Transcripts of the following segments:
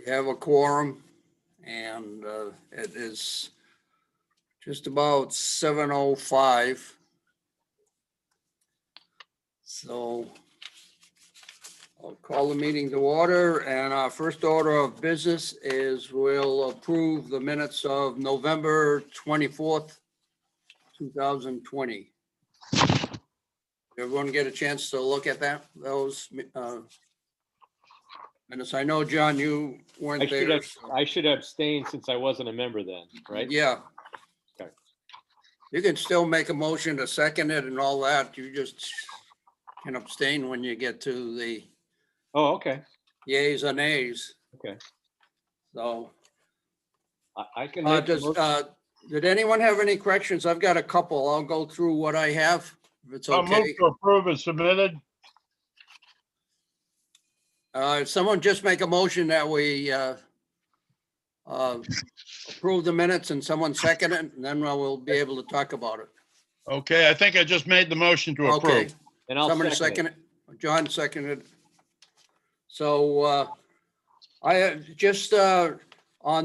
We have a quorum, and it is just about 7:05. So I'll call the meeting to order, and our first order of business is we'll approve the minutes of November 24th, 2020. Everyone get a chance to look at those minutes? I know, John, you weren't there. I should abstain since I wasn't a member then, right? Yeah. Okay. You can still make a motion to second it and all that. You just can abstain when you get to the Oh, okay. yays or nays. Okay. So I can make a motion. did anyone have any corrections? I've got a couple. I'll go through what I have, if it's I'll move okay. to approve as submitted. Someone just make a motion that we approve the minutes, and someone second it, and then we'll be able to talk about it. Okay, I think I just made the motion to Okay. approve. And I'll Somebody second second it. John seconded. So I just on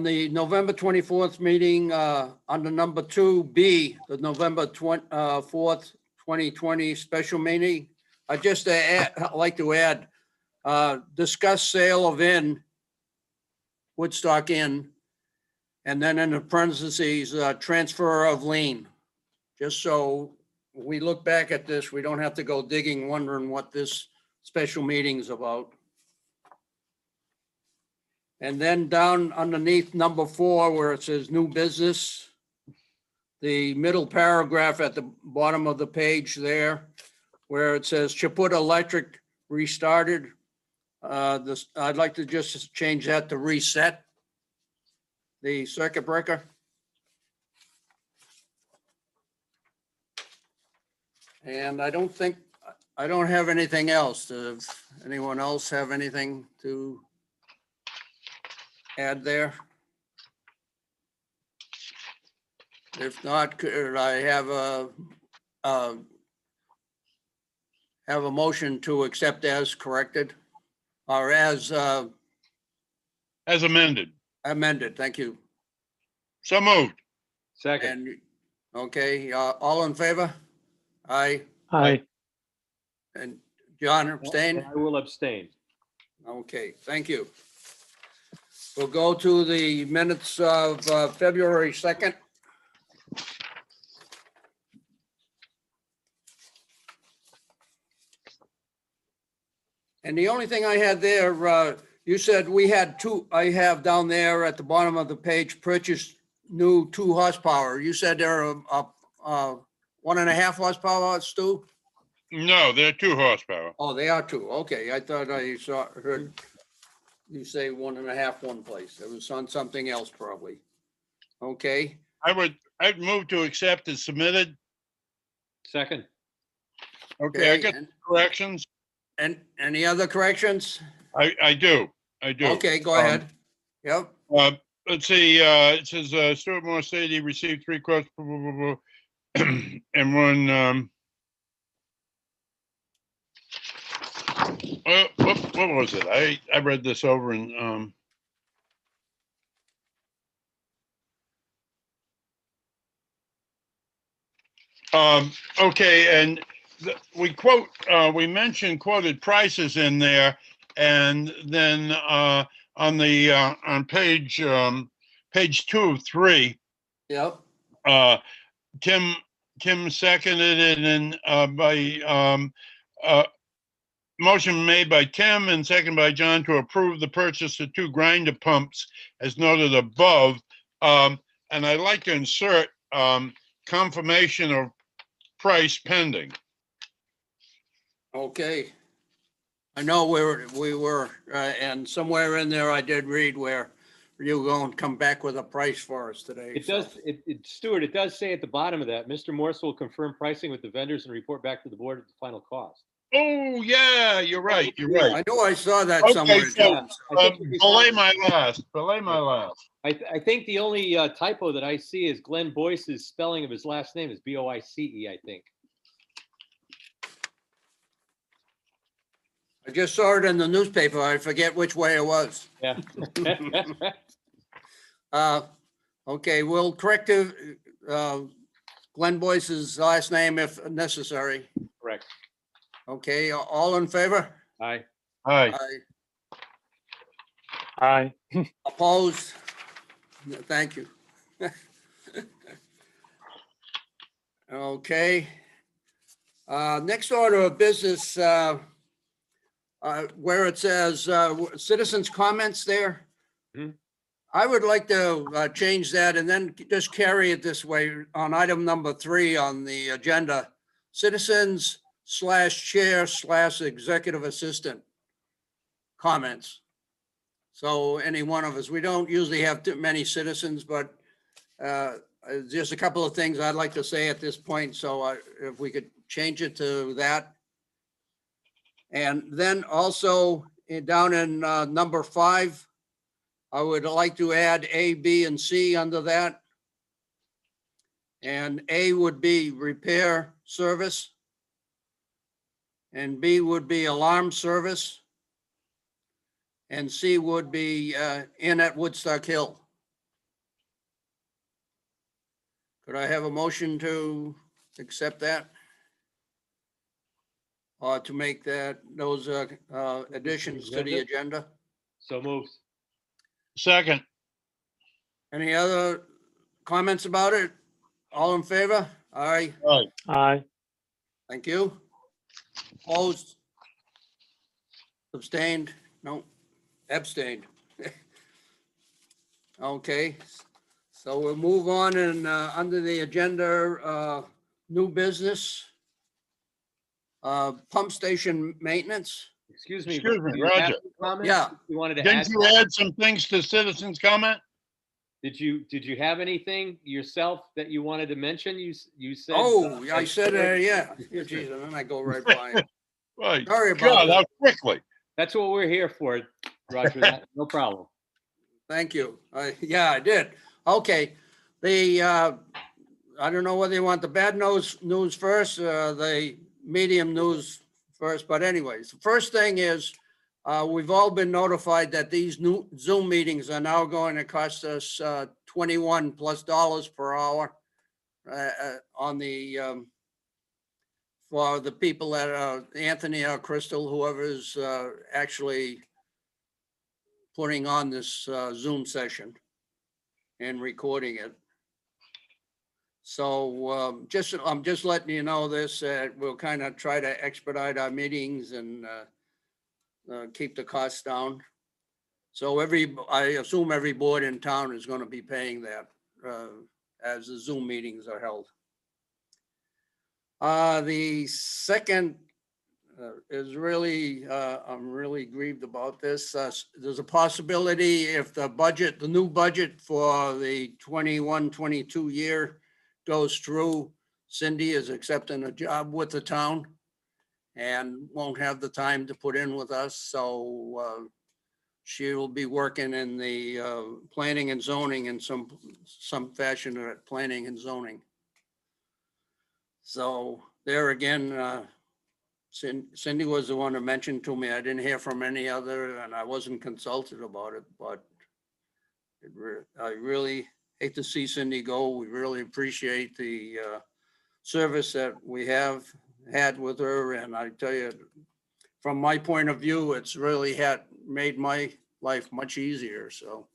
the November 24th meeting, under number 2B, the November 4th, 2020 special meeting, I just like to add, discuss sale of Woodstock Inn, and then in the parentheses, transfer of lien. Just so we look back at this, we don't have to go digging, wondering what this special meeting's about. And then down underneath number 4, where it says new business, the middle paragraph at the bottom of the page there, where it says Chaput Electric restarted. I'd like to just change that to reset the circuit breaker. And I don't have anything else. Does anyone else have anything to add there? If not, could I have a motion to accept as corrected or as Amended. amended? Thank you. So moved. Second. And okay, all in favor? Aye. Aye. And John abstain? I will abstain. Okay, thank you. We'll go to the minutes of February 2nd. And the only thing I had there, you said we had two, I have down there at the bottom of the page, purchased new 2 horsepower. You said they're 1.5 horsepower, Stu? No, they're 2 horsepower. Oh, they are 2. Okay, I thought I heard you say 1.5 one place. It was on something else probably. Okay, I'd move to accept as submitted. Second. Okay, I got corrections. and any other corrections? I do. Okay, go ahead. Yep, Let's see, it says Stuart Moore stated he received 3 quotes, blah, blah, blah, blah, and one, what was it? I read this over and, okay, and we mentioned quoted prices in there, and then on page 2 of 3, yep, Tim seconded it, and by motion made by Tim and seconded by John to approve the purchase of 2 grinder pumps as noted above. And I'd like to insert confirmation of price pending. okay. I know we were, and somewhere in there I did read where you were going to come back with a price for us today. It does, Stuart, it does say at the bottom of that, Mr. Morse will confirm pricing with the vendors and report back to the board at the final cost. Oh, yeah, you're right. I know I saw that Okay, somewhere. so, John. belay my last. I think the only typo that I see is Glenn Boyce's spelling of his last name is Boice, I think. I just saw it in the newspaper. I forget which way it was. Yeah. Okay, we'll correct Glenn Boyce's last name if necessary. Correct. Okay, all in favor? Aye. Aye. Aye. Opposed? Thank you. Okay. Next order of business, where it says citizens' comments there. Mhm. I would like to change that and then just carry it this way on item number 3 on the agenda. Citizens/chair/executive assistant comments. So any one of us, we don't usually have too many citizens, but just a couple of things I'd like to say at this point. So if we could change it to that. And then also down in number 5, I would like to add A, B, and C under that. And A would be repair service. And B would be alarm service. And C would be in at Woodstock Hill. Could I have a motion to accept that? Or to make those additions to the agenda? So moves. Second. Any other comments about it? All in favor? Aye, Aye. Aye. thank you. Opposed? Abstained? No, abstained. Okay, so we'll move on and under the agenda, new business. Pump station maintenance. Excuse me. Excuse me, do you have Roger. any comments Yeah. You wanted to add? Didn't you add some things to citizens' comment? Did you have anything yourself that you wanted to mention? You said. Oh, I said, yeah, geez, and then I go right by it. Right. Sorry about God, that. how quickly. That's what we're here for, Roger. No problem. Thank you. Yeah, I did. Okay. I don't know whether you want the bad news first, the medium news first, but anyways, the first thing is, we've all been notified that these new Zoom meetings are now going to cost us $21+ per hour on the, for the people that are Anthony or Crystal, whoever's actually putting on this Zoom session and recording it. So I'm just letting you know this, we'll kind of try to expedite our meetings and keep the costs down. So I assume every board in town is going to be paying that as the Zoom meetings are held. The second is really, I'm really grieved about this. There's a possibility if the new budget for the 21-22 year goes through, Cindy is accepting a job with the town and won't have the time to put in with us. So she will be working in the planning and zoning in some fashion at planning and zoning. So there again, Cindy was the one who mentioned to me, I didn't hear from any other, and I wasn't consulted about it, but I really hate to see Cindy go. We really appreciate the service that we have had with her. And I tell you, from my point of view, it's really made my life much easier. So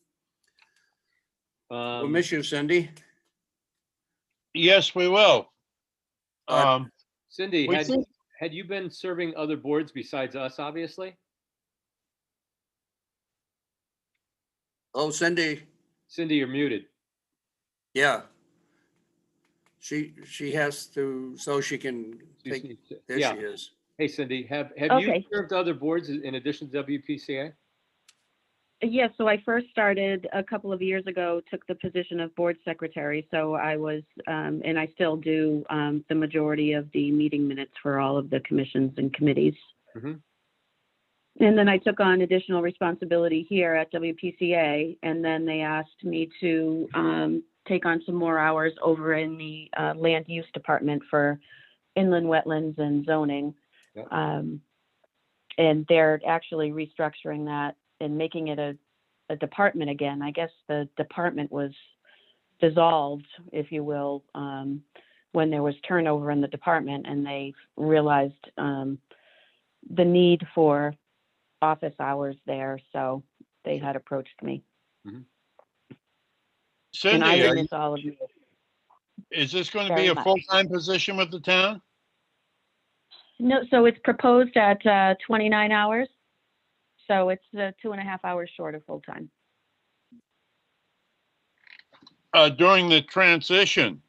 we'll miss you, Cindy. Yes, we will. Cindy, We think- had you been serving other boards besides us, obviously? Oh, Cindy. Cindy, you're muted. Yeah. She has to, so she can take, there she Yeah. is. Hey, Cindy, have you Okay. served other boards in addition to WPCA? Yes, so I first started a couple of years ago, took the position of board secretary. So I was, and I still do the majority of the meeting minutes for all of the commissions and committees. Mhm. And then I took on additional responsibility here at WPCA. And then they asked me to take on some more hours over in the land use department for inland wetlands and zoning. Yep. and they're actually restructuring that and making it a department again. I guess the department was dissolved, if you will, when there was turnover in the department, and they realized the need for office hours there, so they had approached me. And Cindy, I would miss all of you is this going to be very a much. full-time position with the town? No, so it's proposed at 29 hours. So it's 2.5 hours short of full-time. During the transition,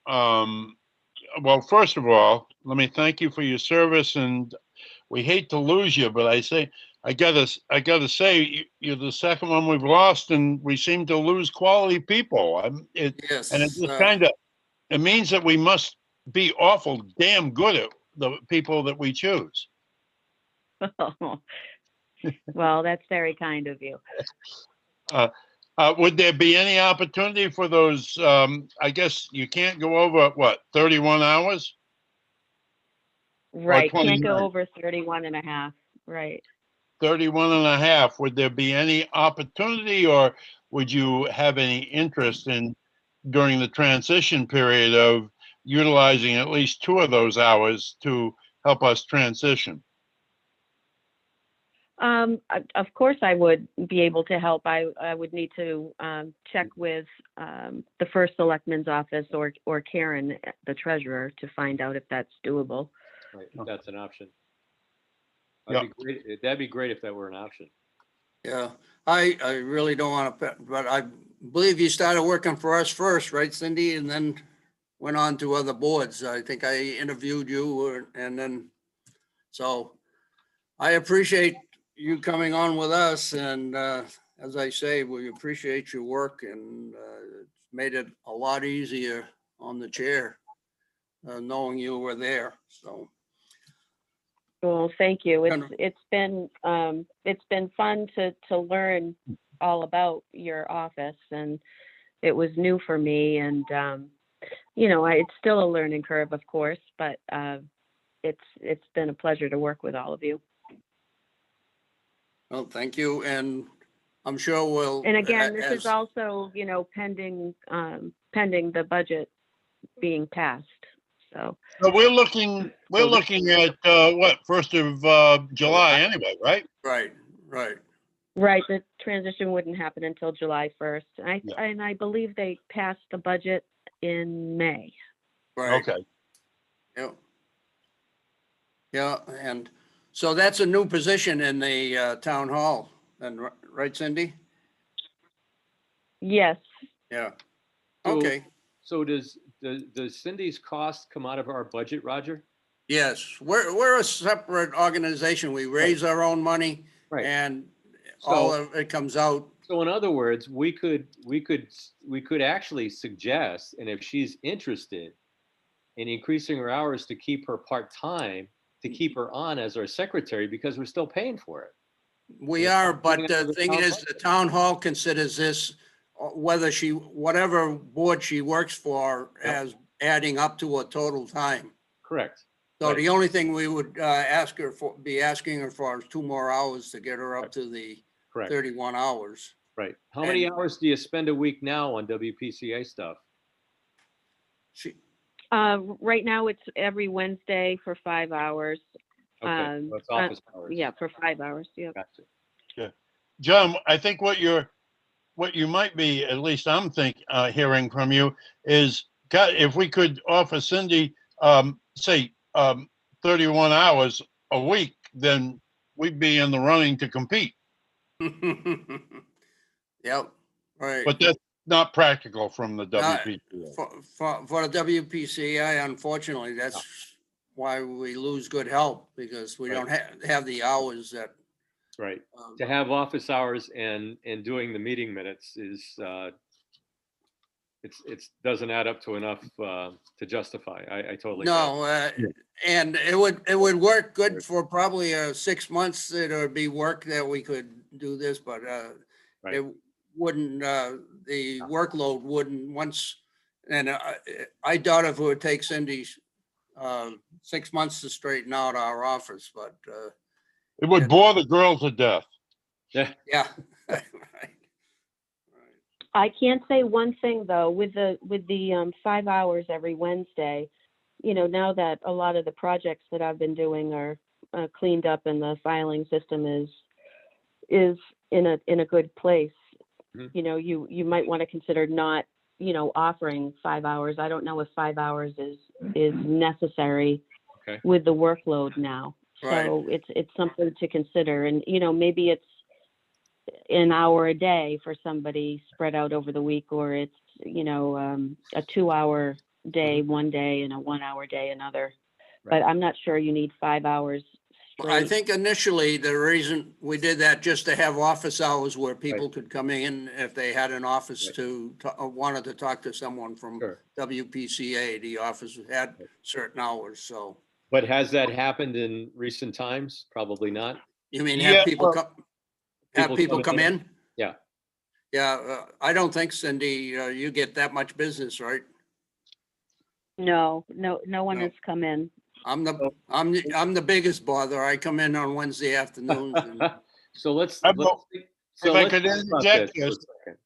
well, first of all, let me thank you for your service, and we hate to lose you, but I gotta say, you're the second one we've lost, and we seem to lose quality people. And it Yes. just it means that we must be awful damn good at the people that we choose. Well, that's very kind of you. Would there be any opportunity for those, I guess you can't go over, what, 31 hours? Right, can't 29. go over 31 and a half, right. 31 and a half. Would there be any opportunity, or would you have any interest in, during the transition period, of utilizing at least 2 of those hours to help us transition? Of course I would be able to help. I would need to check with the first selectman's office or Karen, the treasurer, to find out if that's doable. Right, if that's an option. Yeah. That'd be great if that were an option. Yeah, I really don't want to, but I believe you started working for us first, right, Cindy? And then went on to other boards. I think I interviewed you and then, so I appreciate you coming on with us. And as I say, we appreciate your work, and it's made it a lot easier on the chair, knowing you were there, so. Well, thank you. Kind of- It's been fun to learn all about your office, and it was new for me, and it's still a learning curve, of course, but it's been a pleasure to work with all of you. Well, thank you, and I'm sure we'll. And again, this is also, pending the budget being passed. So We're looking at, what, 1st of July anyway, right? Right. right, the transition wouldn't happen until July 1st. Yeah. And I believe they passed the budget in May. Right. Okay. Yep. Yeah, and so that's a new position in the town hall, and right, Cindy? Yes. Yeah. So- Okay. So does Cindy's cost come out of our budget, Roger? Yes, we're a separate organization. We raise our own money, Right. and all So, of it comes out. so in other words, we could actually suggest, and if she's interested in increasing her hours to keep her part-time, to keep her on as our secretary, because we're still paying for it. We Yeah, are, but coming out of the the thing town is, budget. the town hall considers this, whatever board she works for, Yep. as adding up to a total time. Correct. So Right. the only thing we would be asking her for is 2 more hours to get her up to the Correct. 31 hours. Right. How many And- hours do you spend a week now on WPCA stuff? She, Right now it's every Wednesday for 5 hours. Okay, so it's office hours. Yeah, for 5 hours. Yeah. Gotcha. John, I think what you might be, at least I'm hearing from you, is, God, if we could offer Cindy, say, 31 hours a week, then we'd be in the running to compete. yep, right. But that's not practical from the Not- WPCA. For the WPCA, unfortunately, that's why we lose good help, because we don't have the hours that. Right. To have office hours and doing the meeting minutes is, it's doesn't add up to enough to justify. I totally. get it. No, and it would work good for probably 6 months. It would be work that we could do this, but Right. it wouldn't, the workload wouldn't and I doubt if it would take Cindy 6 months to straighten out our office, but It would bore the girl to death. Yeah. Yeah. I can say one thing though, with the 5 hours every Wednesday, now that a lot of the projects that I've been doing are cleaned up and the filing system is in a good place, Mhm. you might want to consider not, offering 5 hours. I don't know if 5 hours is necessary Okay. with the workload now. Right. So it's something to consider, and maybe it's an hour a day for somebody spread out over the week, or it's a 2-hour day one day and a 1-hour day another. Right. But I'm not sure you need 5 hours Well, I straight. think initially the reason we did that just to have office hours where people could come in if they had an office Right. wanted to talk to someone from Sure. WPCA. The office had Right. certain hours. So But has that happened in recent times? Probably not. you mean Yeah, have people well, come, have people come coming in? Yeah. Yeah, I don't think, Cindy, you get that much business, right? No one No. has come in. I'm the biggest bother. I come in on Wednesday afternoons and So let's If I could talk about interject this for a this, second.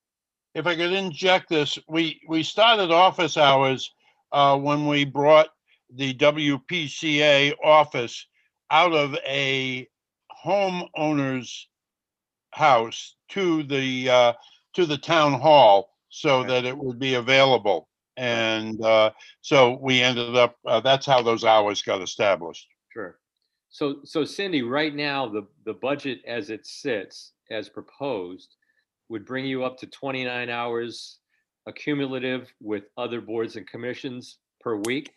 if I could inject this, we started office hours when we brought the WPCA office out of a homeowner's house to the town hall so Okay. that it would be available. And so we ended up, that's how those hours got established. Sure. So Cindy, right now, the budget as it sits, as proposed, would bring you up to 29 hours accumulative with other boards and commissions per week?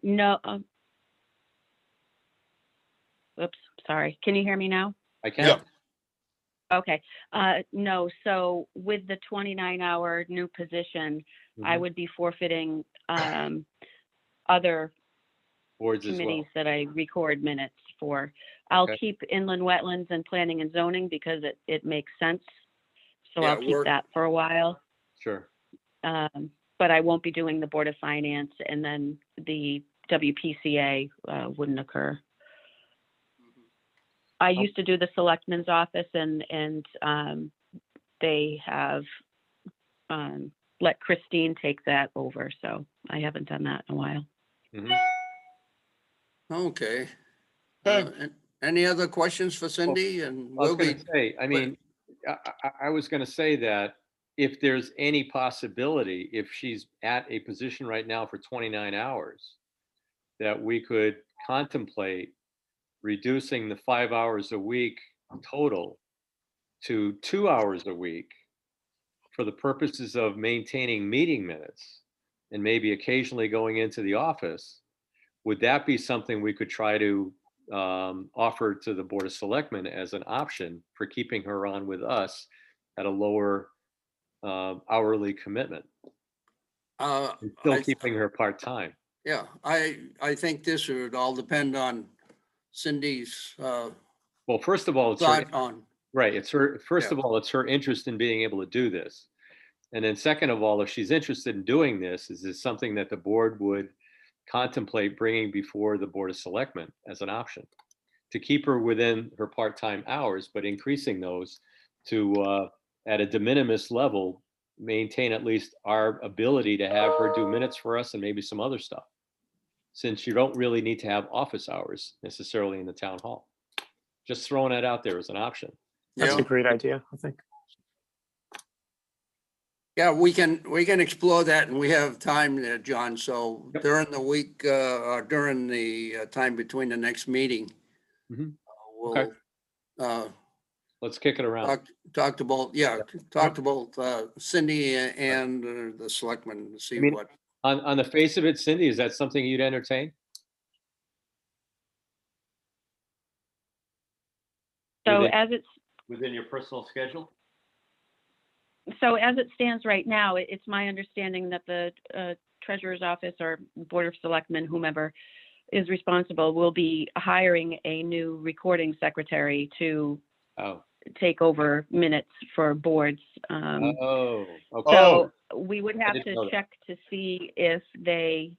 No. Oops, sorry. Can you hear me now? I can. Yeah. Okay. No. So with the 29-hour new position, I Mhm. would be forfeiting other Boards as well. committees that I record minutes for. I'll Okay. keep inland wetlands and planning and zoning because it makes sense. So Yeah, I'll keep that for a while. Sure. But I won't be doing the Board of Finance, and then the WPCA wouldn't occur. I used to do the Selectman's office, and they have let Christine take that over. So I haven't done that in a while. Mhm. okay. Okay. Any other questions for Cindy? And I was we'll going be, to say, I mean, I was going to say that if there's any possibility, if she's at a position right now for 29 hours, that we could contemplate reducing the 5 hours a week total to 2 hours a week for the purposes of maintaining meeting minutes and maybe occasionally going into the office. Would that be something we could try to offer to the Board of Selectmen as an option for keeping her on with us at a lower hourly commitment and still I, keeping her part-time? yeah, I think this would all depend on Cindy's Well, first of all, it's her, thought on, right, it's her, first Yeah. of all, it's her interest in being able to do this. And then second of all, if she's interested in doing this, is this something that the board would contemplate bringing before the Board of Selectmen as an option to keep her within her part-time hours, but increasing those to, at a de minimis level, maintain at least our ability to have her do minutes for us and maybe some other stuff, since you don't really need to have office hours necessarily in the town hall. Just throwing that out there as an option. That's yeah. a great idea, I think. Yeah, we can explore that and we have time there, John. So Yep. during the week, or during the time between the next meeting, Mhm. we'll Let's kick it around. talk to both, talk to both Cindy and the selectmen to see I mean, what. On the face of it, Cindy, is that something you'd entertain? So Within- Within your personal schedule? as it stands right now, it's my understanding that the treasurer's office or Board of Selectmen, whomever is responsible, will be hiring a new recording secretary to Oh, take over minutes for boards. okay. So we would have didn't to know that. check to see if they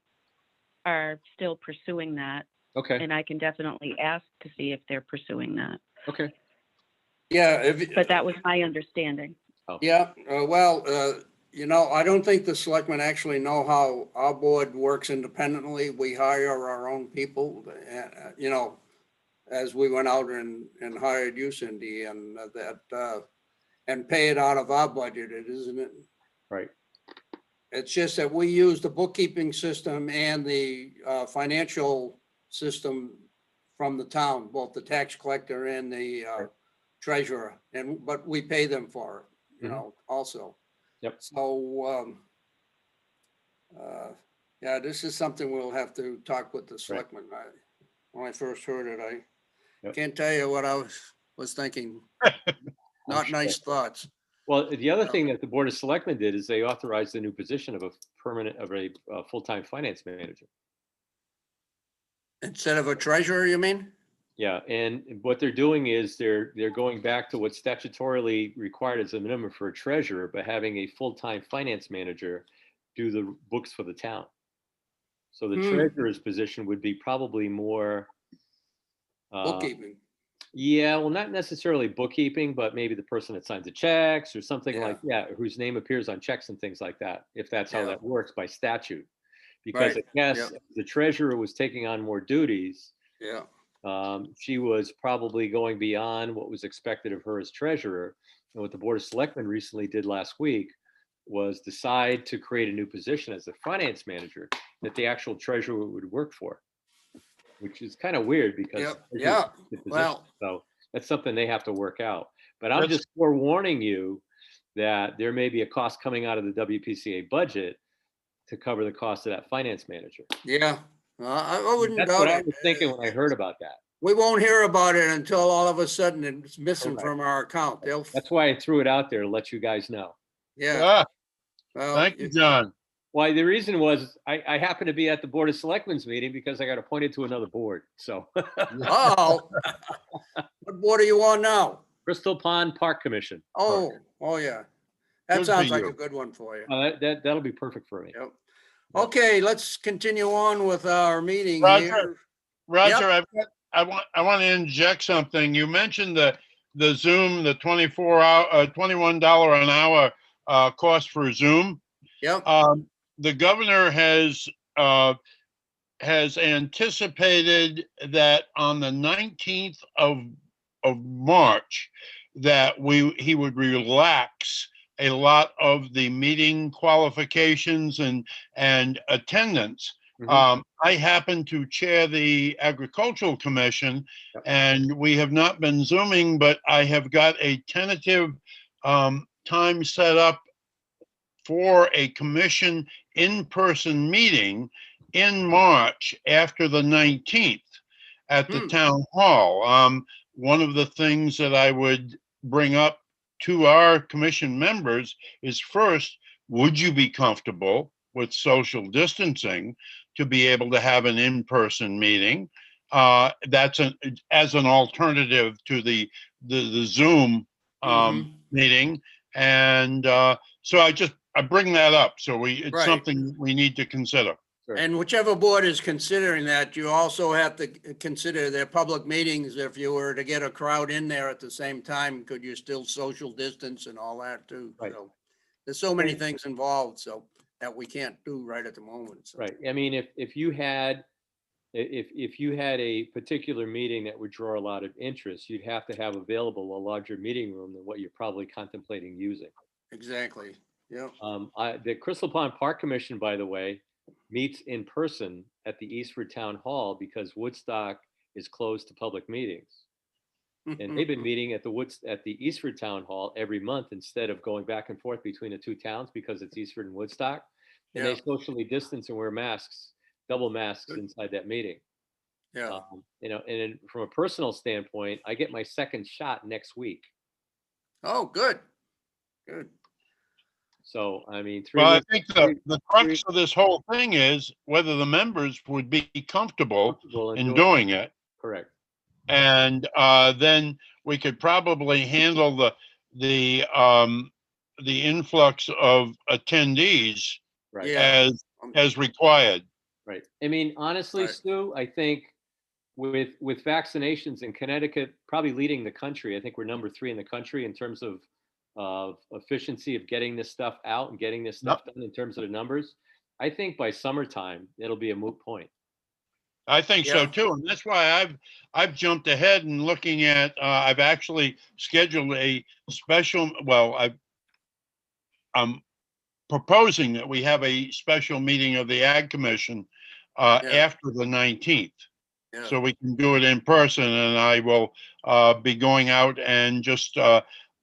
are still pursuing that. Okay, And I can definitely ask to see if they're pursuing that. okay. Yeah, if, But that was my understanding. yeah, I don't think the selectmen actually know how our board works independently. We hire our own people, as we went out and hired you, Cindy, and and pay it out of our budget, isn't it? Right. It's just that we use the bookkeeping system and the financial system from the town, both the tax collector and the Right. treasurer, but we pay them for it, Mhm. also. Yep. So, yeah, this is something we'll have to talk with the selectmen. When I first heard it, I Yep. can't tell you what I was thinking. Not sure. nice thoughts. Well, the other No. thing that the Board of Selectmen did is they authorized the new position of a full-time finance manager. Instead of a treasurer, you mean? Yeah, and what they're doing is they're going back to what's statutorily required as a minimum for a treasurer, but having a full-time finance manager do the books for the town. So the treasurer's position would be probably more, Bookkeeping. yeah, well, not necessarily bookkeeping, but maybe the person that signs the checks or something like that, whose name appears on checks and things like that, if that's how Yeah. that works by statute. Because I Right. guess Yep. the treasurer was taking on more duties. Yeah. She was probably going beyond what was expected of her as treasurer. And what the Board of Selectmen recently did last week was decide to create a new position as the finance manager that the actual treasurer would work for, which is kind of weird because Yep. treasurer's Yeah. the position. Well, So that's something they have to work out. But I'm That's- just forewarning you that there may be a cost coming out of the WPCA budget to cover the cost of that finance manager. yeah. I wouldn't That's what doubt I it. was thinking when I heard about that. We won't hear about it until all of a sudden it's missing Correct. from our account. That's why I threw it out there to let you guys know. Yeah. Ah, Well, thank you, John. Why, the reason was I happened to be at the Board of Selectmen's meeting because I got appointed to another board. So Oh, what board are you on now? Crystal Pond Park Commission. Oh, yeah. That Good for sounds like you. a good one for you. That'll be perfect for me. Yep. Okay, let's continue on with our meeting Roger. here. Roger, I want to inject something. You mentioned the Zoom, the 24-hour, $21 an hour cost for Zoom. Yep. The governor has anticipated that on the 19th of March that he would relax a lot of the meeting qualifications and attendance. Mhm. I happen to chair the Agricultural Commission, Yep. and we have not been Zooming, but I have got a tentative time set up for a commission in-person meeting in March after the 19th at the town hall. One of the things that I would bring up to our commission members is, first, would you be comfortable with social distancing to be able to have an in-person meeting? That's as an alternative to the Zoom meeting. And so I bring that up. So it's Right. something we need to consider. And whichever board is considering that, you also have to consider their public meetings. If you were to get a crowd in there at the same time, could you still social distance and all that too? Right. So there's so many things involved, so that we can't do right at the moment. So. Right. I mean, if you had a particular meeting that would draw a lot of interest, you'd have to have available a larger meeting room than what you're probably contemplating using. Exactly. Yeah. The Crystal Pond Park Commission, by the way, meets in person at the Eastford Town Hall because Woodstock is closed to public meetings. And they've been meeting at the Eastford Town Hall every month instead of going back and forth between the two towns because it's Eastford and Woodstock. And they socially distance and wear masks, double masks inside that meeting. Yeah. And from a personal standpoint, I get my second shot next week. Oh, good. Good. So, I mean, Well, I think the crux of this whole thing is whether the members would be comfortable in doing it. Correct. And then we could probably handle the influx of attendees Right. Yeah. as required. Right. I mean, honestly, Right. Stu, I think with vaccinations in Connecticut, probably leading the country. I think we're number 3 in the country in terms of efficiency of getting this stuff out and getting this stuff done in terms of the numbers. I think by summertime, it'll be a moot point. I think so Yeah. too, and that's why I've jumped ahead and looking at, I've actually scheduled a special, I'm proposing that we have a special meeting of the Ag Commission Yeah. after the 19th. Yeah. So we can do it in person, and I will be going out and just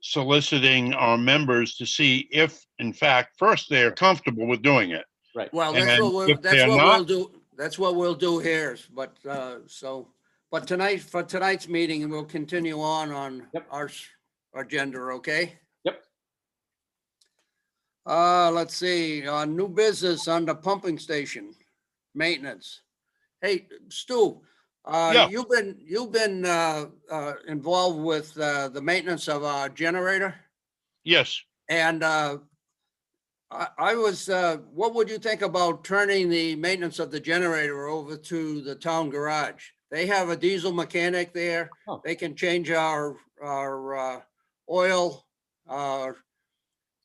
soliciting our members to see if, in fact, first they're comfortable with doing it. Right. Well, And if that's they're what not- we'll do. That's what we'll do here. But but for tonight's meeting, we'll continue on Yep. our agenda, okay? Yep. Let's see, new business on the pumping station, maintenance. Hey, Stu, Yeah. you've been involved with the maintenance of our generator, Yes, and I was, what would you think about turning the maintenance of the generator over to the town garage? They have a diesel mechanic there. Oh. They can change our oil.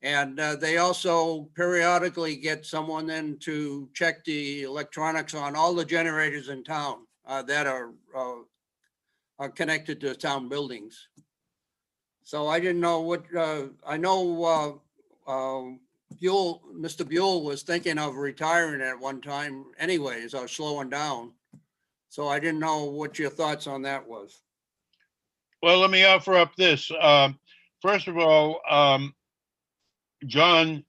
And they also periodically get someone in to check the electronics on all the generators in town that are connected to town buildings. So I didn't know what, I know Buell, Mr. Buell was thinking of retiring at one time anyways, or slowing down. So I didn't know what your thoughts on that was. well, let me offer up this. First of all, John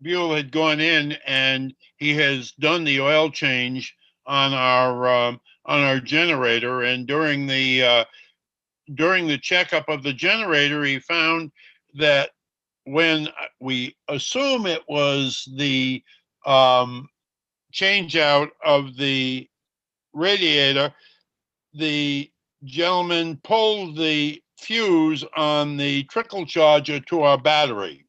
Buell had gone in and he has done the oil change on our generator, and during the checkup of the generator, he found that when we assume it was the change out of the radiator, the gentleman pulled the fuse on the trickle charger to our battery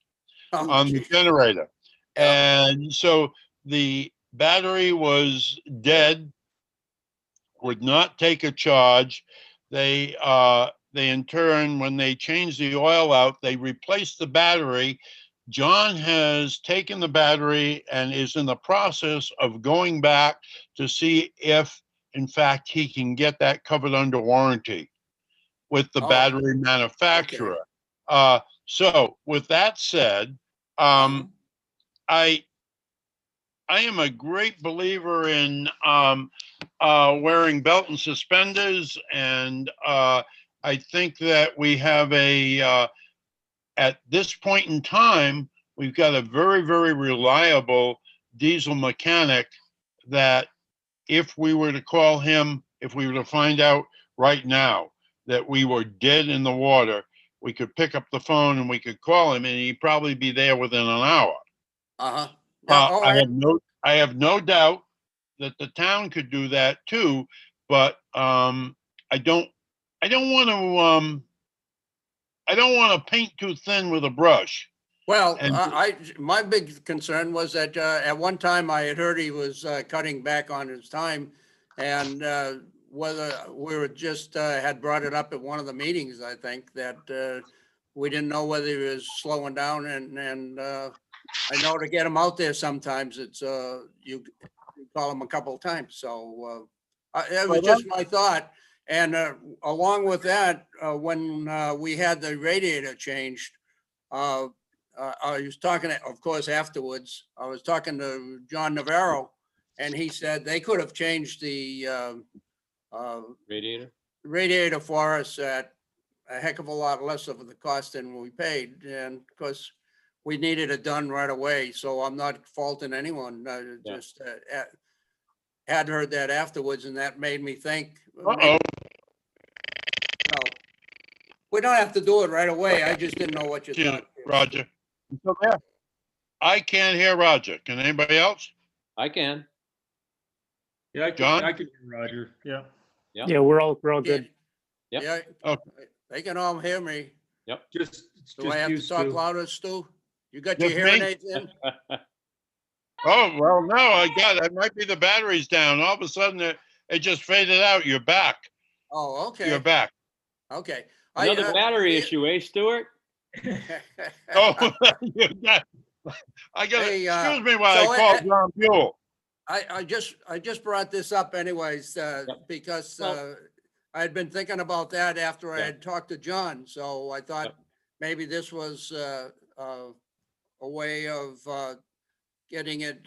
Oh, on the geez. generator. Yeah. And so the battery was dead, would not take a charge. They in turn, when they changed the oil out, they replaced the battery. John has taken the battery and is in the process of going back to see if, in fact, he can get that covered under warranty with the Oh, battery manufacturer. So with that said, uh-huh. I am a great believer in wearing belt and suspenders, and I think that we have at this point in time, we've got a very, very reliable diesel mechanic that if we were to call him, if we were to find out right now that we were dead in the water, we could pick up the phone and we could call him, and he'd probably be there within an hour. Uh-huh. Now, all right. I have no doubt that the town could do that too, but I don't want to paint too thin with a brush. Well, And- my big concern was that at one time I had heard he was cutting back on his time, and whether we were just had brought it up at one of the meetings, I think, that we didn't know whether he was slowing down, and I know to get him out there sometimes it's you call him a couple of times. So it was just my thought. And along with that, when we had the radiator changed, I was talking, of course, afterwards, I was talking to John Navarro, and he said they could have changed the Radiator. for us at a heck of a lot less of the cost than we paid. And of course, we needed it done right away. So I'm not faulting anyone. Yeah. Just had heard that afterwards, and that made me think. Uh-oh. No, we don't have to do it right away. I just didn't know what you Excuse thought. me, Roger. You still there? I can't hear Roger. Can anybody else? I can. Yeah, John? I can hear Roger. Yeah. Yeah. Yeah, we're all good. Yep. Yeah, Okay. they can all hear me. Just Do I have to you, talk Stu. louder, Stu? You got your Just hearing me? aids in? Oh, well, no, it might be the batteries down. All of a sudden, It just faded out. You're back. Oh, You're okay, back. okay. Another battery issue, eh, Stuart? Oh, you got- I got it. Hey, Excuse me while I so, call John Buell. I just brought this up anyways, Yep. because, Well- I had been thinking about that after I Yeah. had talked to John, so I thought Yep. maybe this was, a way of, getting it,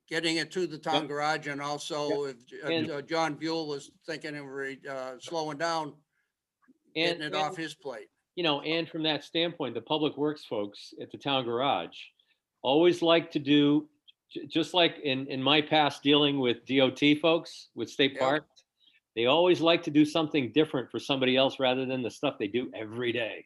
getting it to the town Yep. garage, and also if, And- John Buell was thinking of, slowing down, getting it off his plate. You know, and from that standpoint, the public works folks at the town garage always like to do, just like in my past dealing with DOT folks with state Yeah. parks, they always like to do something different for somebody else rather than the stuff they do every day.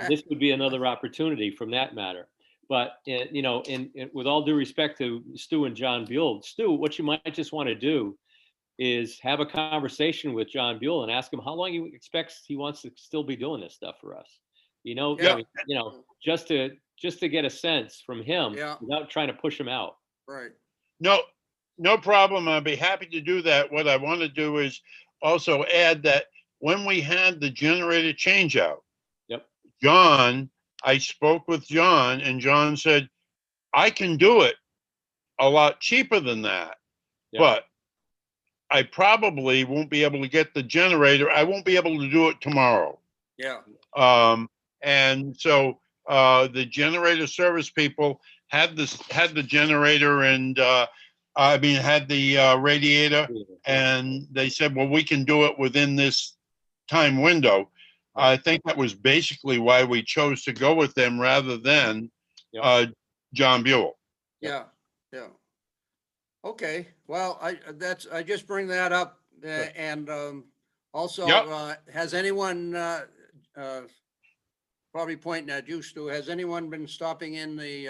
This would be another opportunity from that matter. But, you know, with all due respect to Stu and John Buell, Stu, what you might just want to do is have a conversation with John Buell and ask him how long he expects he wants to still be doing this stuff for us. You know, Yeah. I mean, you know, just to get a sense from him Yeah. without trying to push him out. Right, No problem. I'd be happy to do that. What I want to do is also add that when we had the generator change out, Yep. I spoke with John and John said, I can do it a lot cheaper than that, Yep. but I probably won't be able to get the generator. I won't be able to do it tomorrow. yeah, And so the generator service people had the generator and had the radiator, and they said, well, we can do it within this time window. I think that was basically why we chose to go with them rather than Yep. John Buell. yeah, yeah. Okay, well, I just bring that up, and, also, Yep. has anyone, probably pointing at you, Stu, has anyone been stopping in the,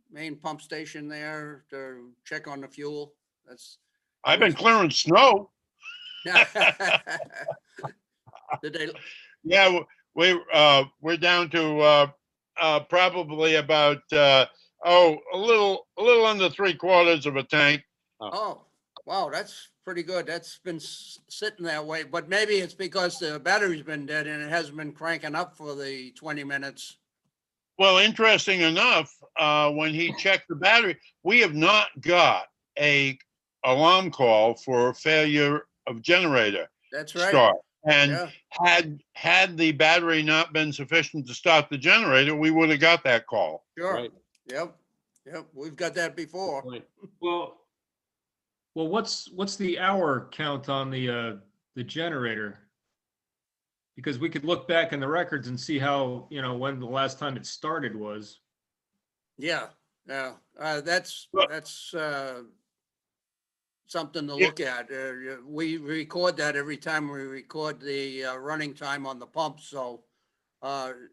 main pump station there to check on the fuel? That's. I've been clearing snow. Did they, Yeah, we're down to probably about a little under 3/4 of a tank. oh, wow, that's pretty good. That's been sitting that way, but maybe it's because the battery's been dead and it hasn't been cranking up for the 20 minutes. Well, interesting enough, when he checked the battery, we have not got a alarm call for failure of generator That's right. start. And Yeah, had the battery not been sufficient to start the generator, we would have got that call. sure. Right. Yep, we've got that before. Point. Well, what's the hour count on the generator? Because we could look back in the records and see how, when the last time it started was. Yeah, yeah, that's, Well- something to Yeah. look at. We record that every time we record the, running time on the pump, so,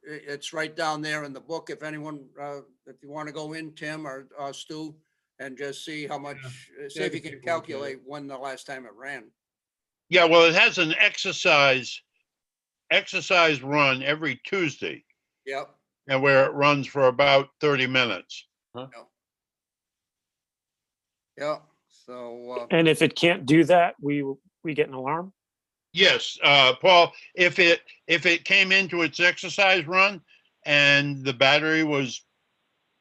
it's right down there in the book. If anyone, if you want to go in, Tim or Stu, and just see how much, see I if you can can take a look at it. calculate when the last time it ran. Yeah, well, it has an exercise run every Tuesday, Yep, and where it runs for about 30 minutes. yep, so, And if it can't do that, we get an alarm? Yes, Paul, if it came into its exercise run and the battery was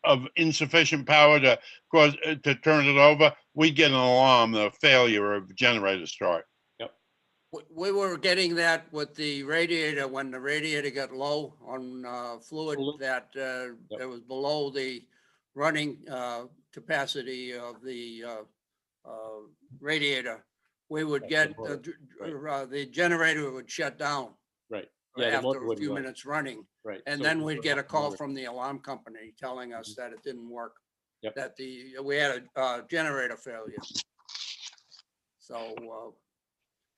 of insufficient power to turn it over, we'd get an alarm, the failure of generator start. we were getting that with the radiator, when the radiator got low on, fluid, that, it was below the running, capacity of the, radiator. We would get, the generator would shut down Right. Yeah, the motor after a wouldn't few run. minutes running. Right. And So then it's we'd sort get a of call motor. from the alarm company telling us that it didn't work. Yep. That we had a generator failure. So,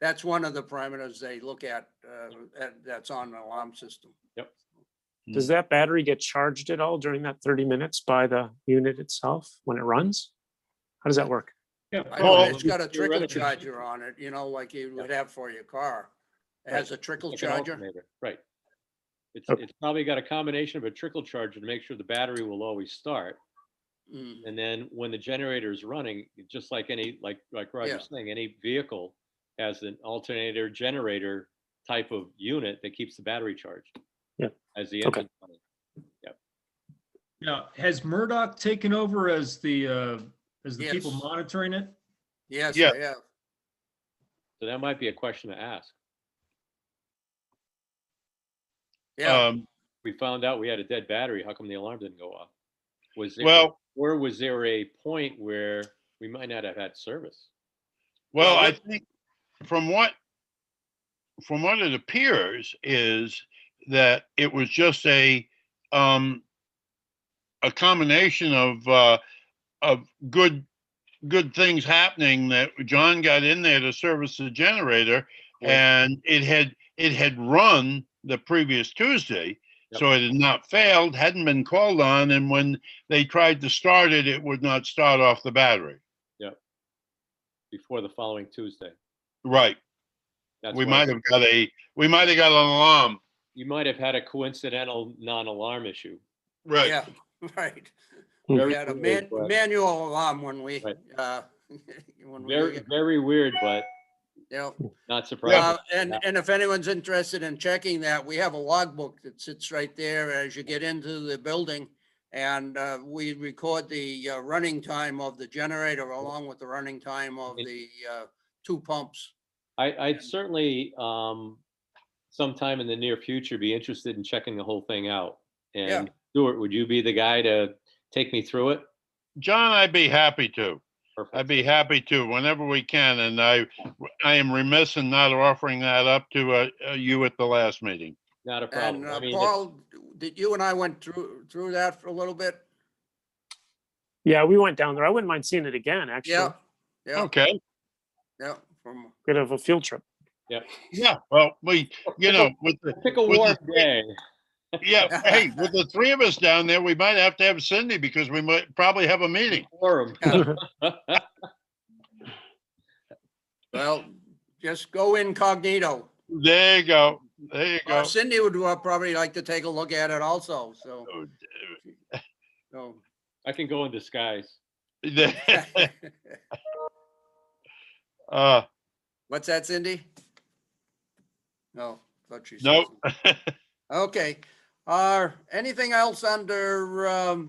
that's one of the parameters they look at, that's on the alarm system. Does that battery get charged at all during that 30 minutes by the unit itself when it runs? How does that work? Yeah, I know Paul, it's got a trickle theoretically- charger on it, like you would have for your car. It has a trickle Like an charger. alternator. Right. Okay. It's probably got a combination of a trickle charger to make sure the battery will always start. Mm, And then when the generator is running, just like any, like Roger's saying, any vehicle has an alternator generator type of unit that keeps the battery charged. Yeah. As the Okay. engine running. Now, has Murdoch taken over as the people Yes. monitoring it? yes, Yeah. I have. So that might be a question to ask. Yeah, We found out we had a dead battery. How come the alarm didn't go off? Was there, Well, or was there a point where we might not have had service? well, Well, I what- think from what it appears is that it was just a combination of good things happening that John got in there to service the generator, Was- and it had run the previous Tuesday, Yep. so it had not failed, hadn't been called on, and when they tried to start it, it would not start off the battery. Before the following Tuesday. Right. That's We why might have got an alarm. you might have had a coincidental non-alarm issue. Right. yeah, right. Hmm. We Very had a weird, but- manual alarm when we, Right. when we, Very, very weird, but yeah. not surprising. And if anyone's interested in checking that, we have a logbook that sits right there as you get into the building. And we record the running time of the generator along with the running time of the two pumps. I'd certainly, sometime in the near future, be interested in checking the whole thing out. Yeah. And Stuart, would you be the guy to take me through it? John, I'd be happy to. Perfect. I'd be happy to whenever we can, and I am remiss in not offering that up to you at the last meeting. Not a problem. And I mean, Paul, did you and I went through that for a little bit? Yeah, we went down there. I wouldn't mind seeing it again, actually. Yeah, yeah, Okay. yeah. From, Bit of a field trip. Yeah. Well, with pick a with warm the- day. yeah. Hey, with the three of us down there, we might have to have Cindy because we might probably have a meeting. Forum. well, just go incognito. There you go. There you go. Cindy would probably like to take a look at it also, so. so. I can go in disguise. uh, What's that, Cindy? No, thought she said nope. something. Okay, anything else under,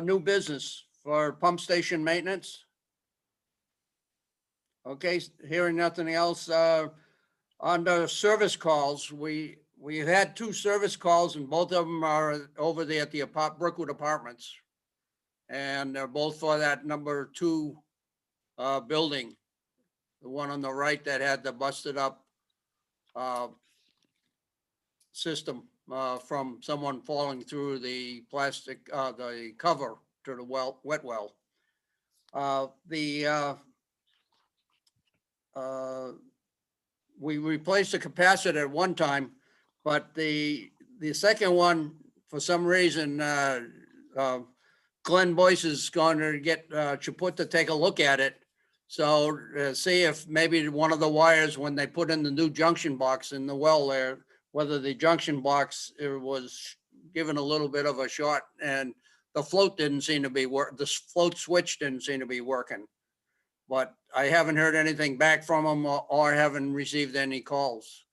new business for pump station maintenance? Okay, hearing nothing else, under service calls, we had two service calls and both of them are over there at the Brookwood Apartments. And they're both for that number 2, building. The one on the right that had the busted up, system from someone falling through the plastic, the cover to the wet well. We replaced the capacitor at one time, but the second one, for some reason, Glenn Boyce is going to get Chaput to take a look at it. So see if maybe one of the wires, when they put in the new junction box in the well there, whether the junction box was given a little bit of a short and the float didn't seem to be the float switch didn't seem to be working. But I haven't heard anything back from them or haven't received any calls.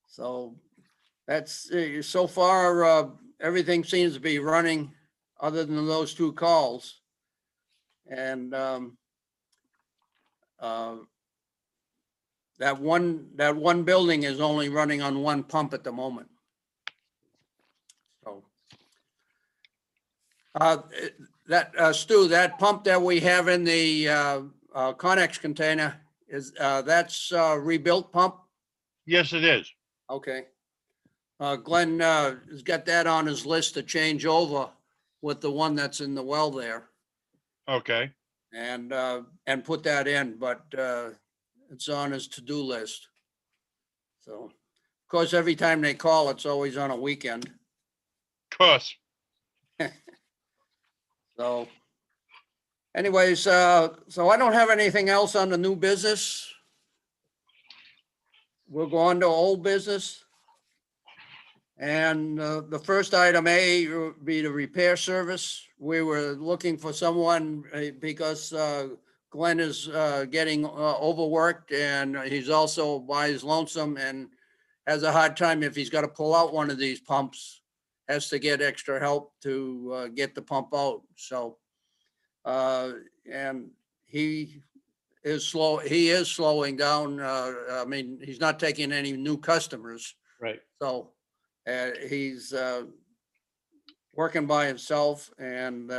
So that's, so far, everything seems to be running other than those 2 calls. And that one building is only running on one pump at the moment. So Stu, that pump that we have in the Connex container is that's a rebuilt pump? Yes, it is. Okay. Glenn has got that on his list to change over with the one that's in the well there Okay. and put that in, but it's on his to-do list. So, of course, every time they call, it's always on a weekend. Of course. So anyways, so I don't have anything else on the new business. We'll go on to old business. And the first item A would be the repair service. We were looking for someone because Glenn is getting overworked, and he's also by his lonesome and has a hard time if he's got to pull out one of these pumps, has to get extra help to get the pump out. So, and he is slowing down. I mean, he's not taking any new customers. Right. So he's working by himself, and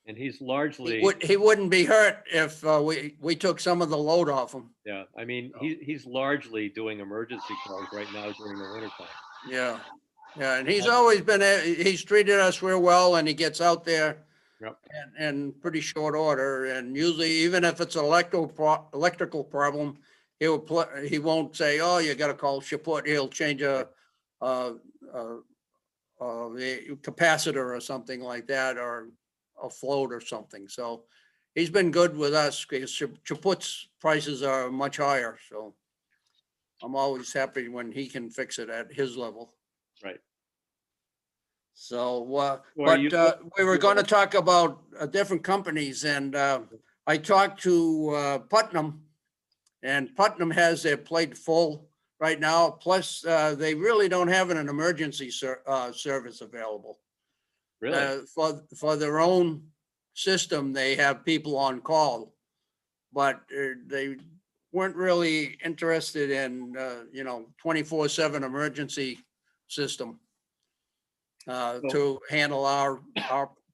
And he's largely, he wouldn't be hurt if we took some of the load off him. yeah, I mean, he's largely doing emergency calls right now during the wintertime. Yeah, yeah, and he's always been, he's treated us real well, and he gets out there Yep. in pretty short order, and usually even if it's electrical problem, he won't say, oh, you gotta call Chaput. He'll change the capacitor or something like that, or a float or something. So he's been good with us because Chaput's prices are much higher. So I'm always happy when he can fix it at his level. Right. So, Well, we were going to talk about different companies, and I talked to Putnam, and Putnam has their plate full right now. Plus, they really don't have an emergency service available. Really? For their own system, they have people on call, but they weren't really interested in 24/7 emergency system to handle our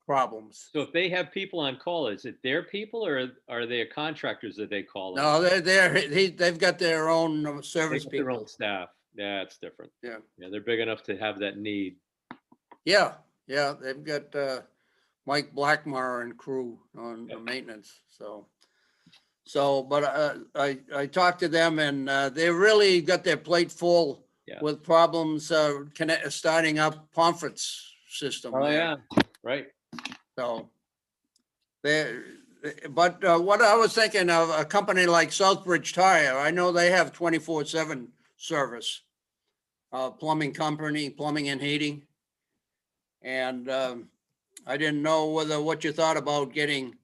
problems. So if they have people on call, is it their people or are they contractors that they call? No, they've got their own service They got their own people. staff. Yeah, it's different. Yeah. Yeah, they're big enough to have that need. Yeah, they've got Mike Blackmar and crew on the Yep. maintenance. But I talked to them, and they really got their plate full Yeah. with problems starting up Pomfret's system. Oh, there. yeah, right. So but what I was thinking of, a company like Southbridge Tire, I know they have 24/7 service. Plumbing company, plumbing and heating. And I didn't know what you thought about getting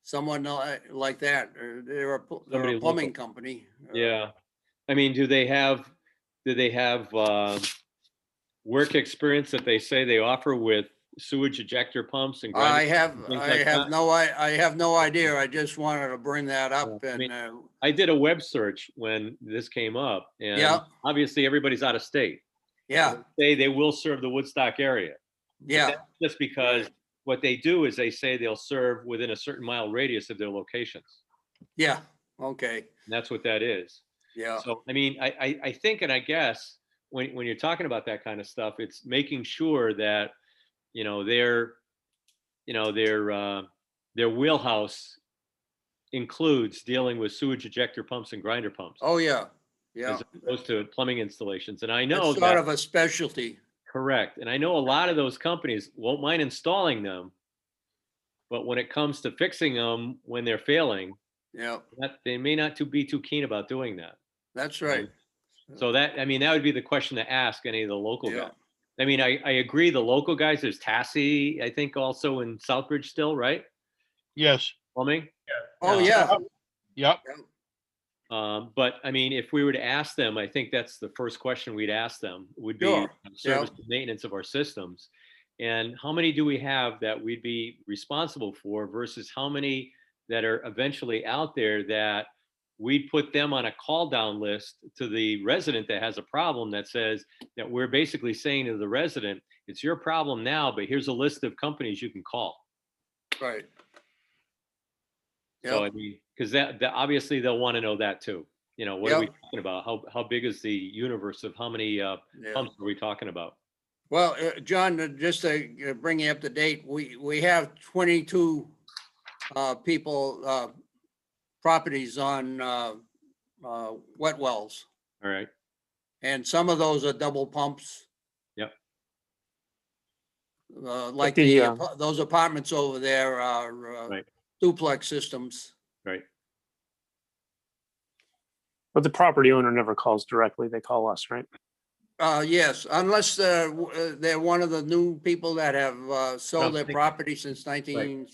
someone like that. They're Somebody a plumbing local. company. Yeah. I mean, do they have work experience that they say they offer with sewage ejector pumps and I grinders have and things like that? I have no idea. I just wanted to bring that up. I mean, And I did a web search when this came up, and Yeah. obviously everybody's out of state. yeah, They will serve the Woodstock area. yeah, Just because what they do is they say they'll serve within a certain mile radius of their locations. yeah. Okay. And that's what that is. Yeah, So, I mean, I think, and I guess when you're talking about that kind of stuff, it's making sure that, their wheelhouse includes dealing with sewage ejector pumps and grinder pumps, oh, yeah, yeah. as opposed to plumbing installations. And I know It's sort that, of a specialty. correct. And I know a lot of those companies won't mind installing them, but when it comes to fixing them when they're failing, Yeah, they may not be too keen about doing that. that's right. So that would be the question to ask any of the local Yeah. guys. I mean, I agree. The local guys, there's Tassie, I think, also in Southbridge still, right? Yes, Plumbing. Oh, yeah. yep. But I mean, if we were to ask them, I think that's the first question we'd ask them would be Sure. service and maintenance of our systems. And how many do we have that we'd be responsible for versus how many that are eventually out there that we'd put them on a call down list to the resident that has a problem that says that we're basically saying to the resident, it's your problem now, but here's a list of companies you can call. Right. So, Yep. I mean, because that obviously they'll want to know that too. What are we talking about? How big is the universe of how many Yeah. pumps are we talking about? Well, John, just to bring you up to date, we have 22 people, properties on wet wells, All right. and some of those are double pumps. Yep. Like those apartments over there are Right. duplex systems. Right. But the property owner never calls directly. They call us, right? Yes, unless they're one of the new people that have sold their thinking. property since 15.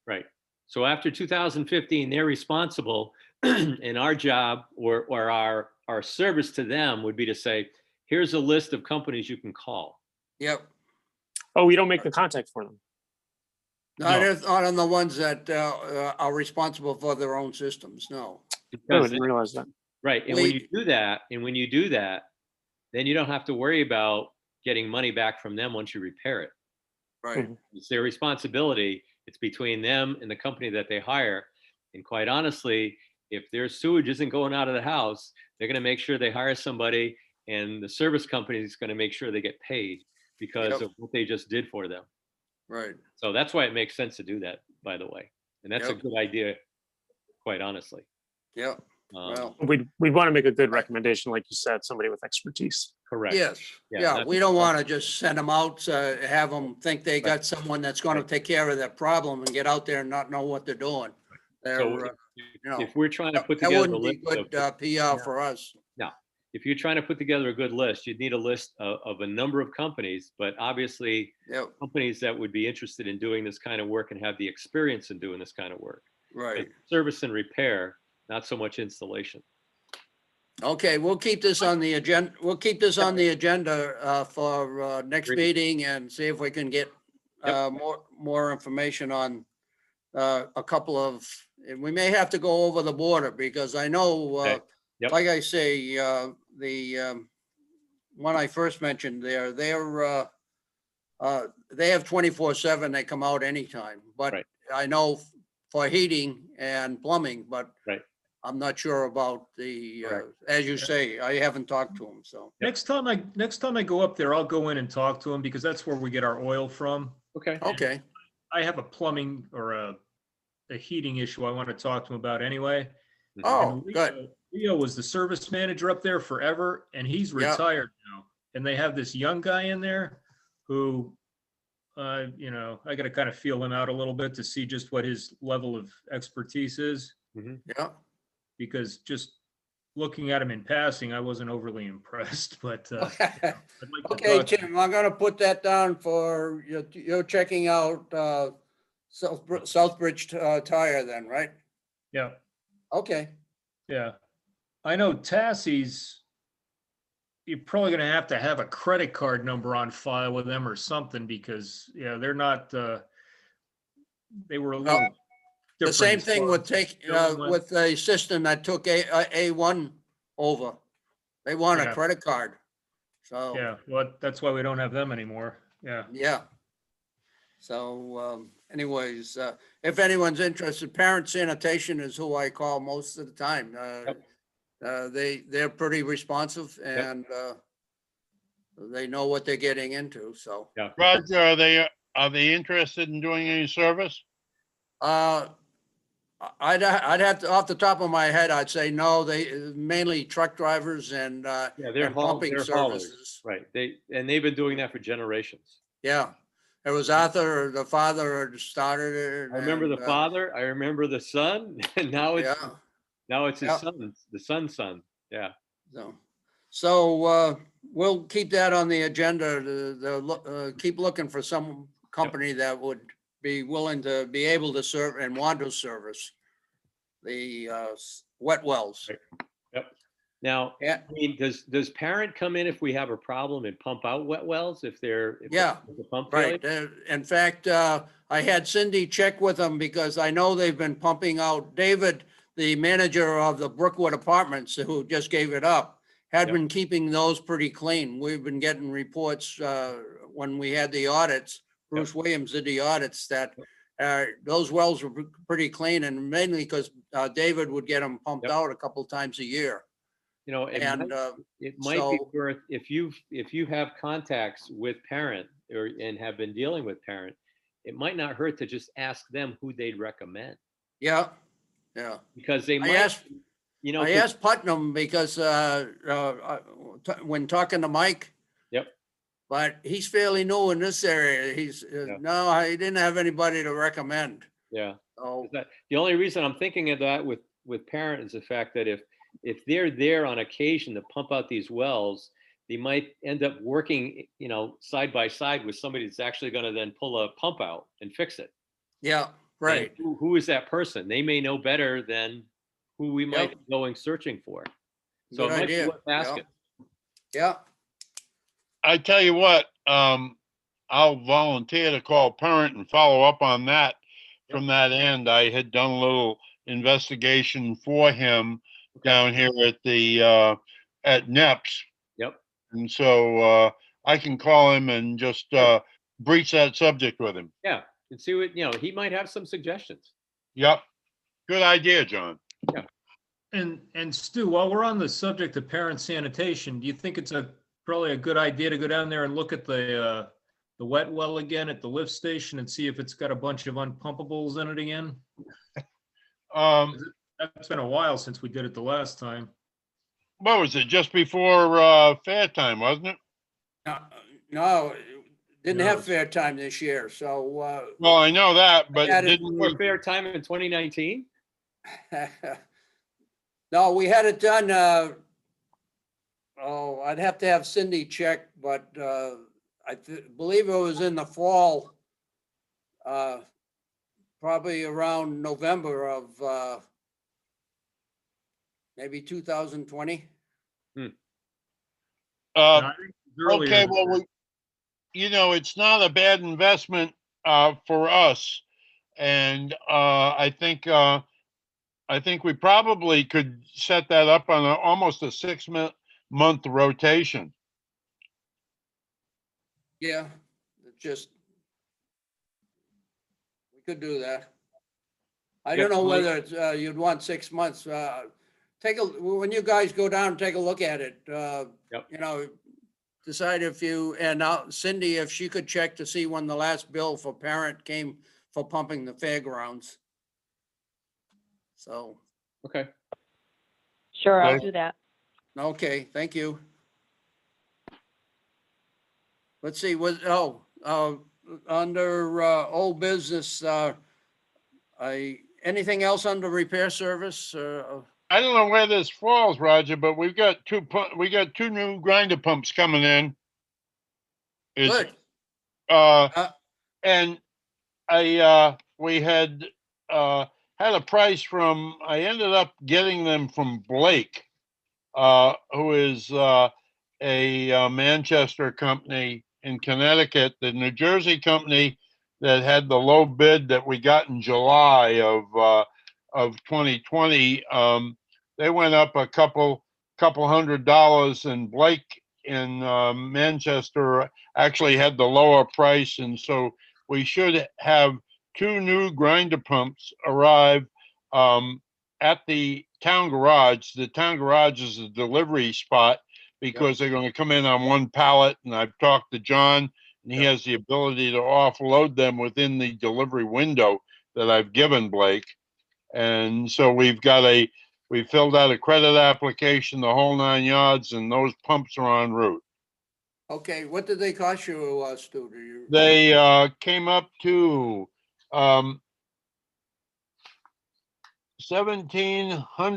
Right. So after 2015, they're responsible, and our job or our service to them would be to say, here's a list of companies you can call. Yep. Oh, we don't make the contact for them. Not on the ones that are responsible for their own systems, no. Oh, I Because didn't realize that. right, and when you do that, then you don't have to worry about getting money back from them once you repair it. Right, It's their responsibility. It's between them and the company that they hire. And quite honestly, if their sewage isn't going out of the house, they're going to make sure they hire somebody, and the service company is going to make sure they get paid because Yep. of what they just did for them. right. So that's why it makes sense to do that, by the way. And that's a Yep. good idea, quite honestly. Yep, Um, well, We'd want to make a good recommendation, like you said, somebody with expertise. Correct. yes, Yeah, yeah, that's- we don't want to just send them out, have them think they got someone that's going to Right. take care of their problem and get out there and not know what they're doing. They're, So you know, if we're trying to put that together a wouldn't be list good of, PR for us. if you're trying to put together a good list, you'd need a list of a number of companies, but obviously Yep, companies that would be interested in doing this kind of work and have the experience in doing this kind of work. right. Service and repair, not so much installation. Okay, we'll keep this on the agenda. We'll keep this on the agenda for next Great. meeting and see if we can get Yep. more information on a couple of, and we may have to go over the border because I know, Okay. Yep. like I say, the one I first mentioned there, they have 24/7. They come out anytime, but Right. I know for heating and plumbing, but Right. I'm not sure about the, Correct. as you say, I haven't talked to them, so. Yep. Next time I go up there, I'll go in and talk to them because that's where we get our oil from. Okay. Okay, I have a plumbing or a heating issue I want to talk to them about anyway. oh, And good, Leo was the service manager up there forever, and he's Yeah. retired now. And they have this young guy in there who, I got to kind of feel him out a little bit to see just what his level of expertise is. yeah, Because just looking at him in passing, I wasn't overly impressed. But I'd like to okay, talk to Tim, I'm gonna put that down for, you're checking out, Southbridge Tire then, right? Yeah, Okay, yeah. I know Tassie's. You're probably going to have a credit card number on file with them or something because they're not. They were a little. the different same as thing far with as take, billing went. with the system that took A1 over. They want a Yeah. credit card, so. Yeah, well, that's why we don't have them anymore. Yeah. Yeah. So anyways, if anyone's interested, Parent Sanitation is who I call most of the time. They're pretty responsive and they know what they're getting into, so. Roger, are they interested in doing any service? I'd have to, off the top of my head, I'd say no, they mainly truck drivers and Yeah, and pumping they're haulers. services. Right. They've been doing that for generations. Yeah. It was Arthur, the father started it. I remember the and, father, I remember the son, and now it's his Yeah. son, the son's son. Yeah. So we'll keep that on the agenda, keep looking for some company that would be willing to be able to serve and want to service the wet wells. Right. Yep. Now, Yeah. I mean, does parent come in if we have a problem and pump out wet wells if there's Yeah, a pump Right. failure? In fact, I had Cindy check with them because I know they've been pumping out. David, the manager of the Brookwood Apartments, who just gave it up, had Yep. been keeping those pretty clean. We've been getting reports when we had the audits. Bruce Williams did the audits that those wells were pretty clean, and mainly because David would get them pumped Yep. out a couple times a year. You know, And it might be so- worth, if you have contacts with parent and have been dealing with parent, it might not hurt to just ask them who they'd recommend, yeah, because they I might, asked, you know, I 'cause- asked Putnam because when talking to Mike. Yep. But he's fairly new in this area. He's, no, he didn't have anybody to recommend. yeah. Oh, The only reason I'm thinking of that with parent is the fact that if if they're there on occasion to pump out these wells, they might end up working, side by side with somebody that's actually going to then pull a pump out and fix it. Yeah, right. And who is that person? They may know better than who we might Yep. be going searching for. So Good it might be idea. worth asking. Yeah, I tell you what, I'll volunteer to call parent and follow up on that. From that end, I had done a little investigation for him down here at the, at NEPS. Yep. And so, I can call him and just, breach that subject with him. Yeah. And see what, he might have some suggestions. Yep. Good idea, John. And Stu, while we're on the subject of parent sanitation, do you think it's probably a good idea to go down there and look at the wet well again at the lift station and see if it's got a bunch of unpumpables in it again? That's been a while since we did it the last time. What was it? Just before, fair time, wasn't it? no, didn't No, have it's- fair time this year, so, Well, I know that, but had it didn't For we? fair time in 2019? no, we had it done, I'd have to have Cindy check, but, I believe it was in the fall, probably around November of, maybe 2020. I think it was earlier Okay, than well, that. it's not a bad investment, for us. And, I think we probably could set that up on almost a 6-month rotation. Yeah, it just, we could do that. I don't Yep, know Mike. whether it's, you'd want 6 months, when you guys go down, take a look at it, Yep. decide if you, and now Cindy, if she could check to see when the last bill for parent came for pumping the fairgrounds. So, Okay. Sure, I'll Okay. do that. okay, thank you. Let's see, under, old business, anything else under repair service? I don't know where this falls, Roger, but we got two new grinder pumps coming in. Good. Uh, and we had a price from, I ended up getting them from Blake, who is a Manchester company in Connecticut. The New Jersey company that had the low bid that we got in July of 2020, they went up a couple $100, and Blake in Manchester actually had the lower price, and so we should have two new grinder pumps arrive at the town garage. The town garage is a delivery spot because they're going to come in on one pallet, and I've talked to John, and he has the ability to offload them within the delivery window that I've given Blake. And so we filled out a credit application, the whole 9 yards, and those pumps are en route. Okay, what did they cost you, Stu? Do you? They came up to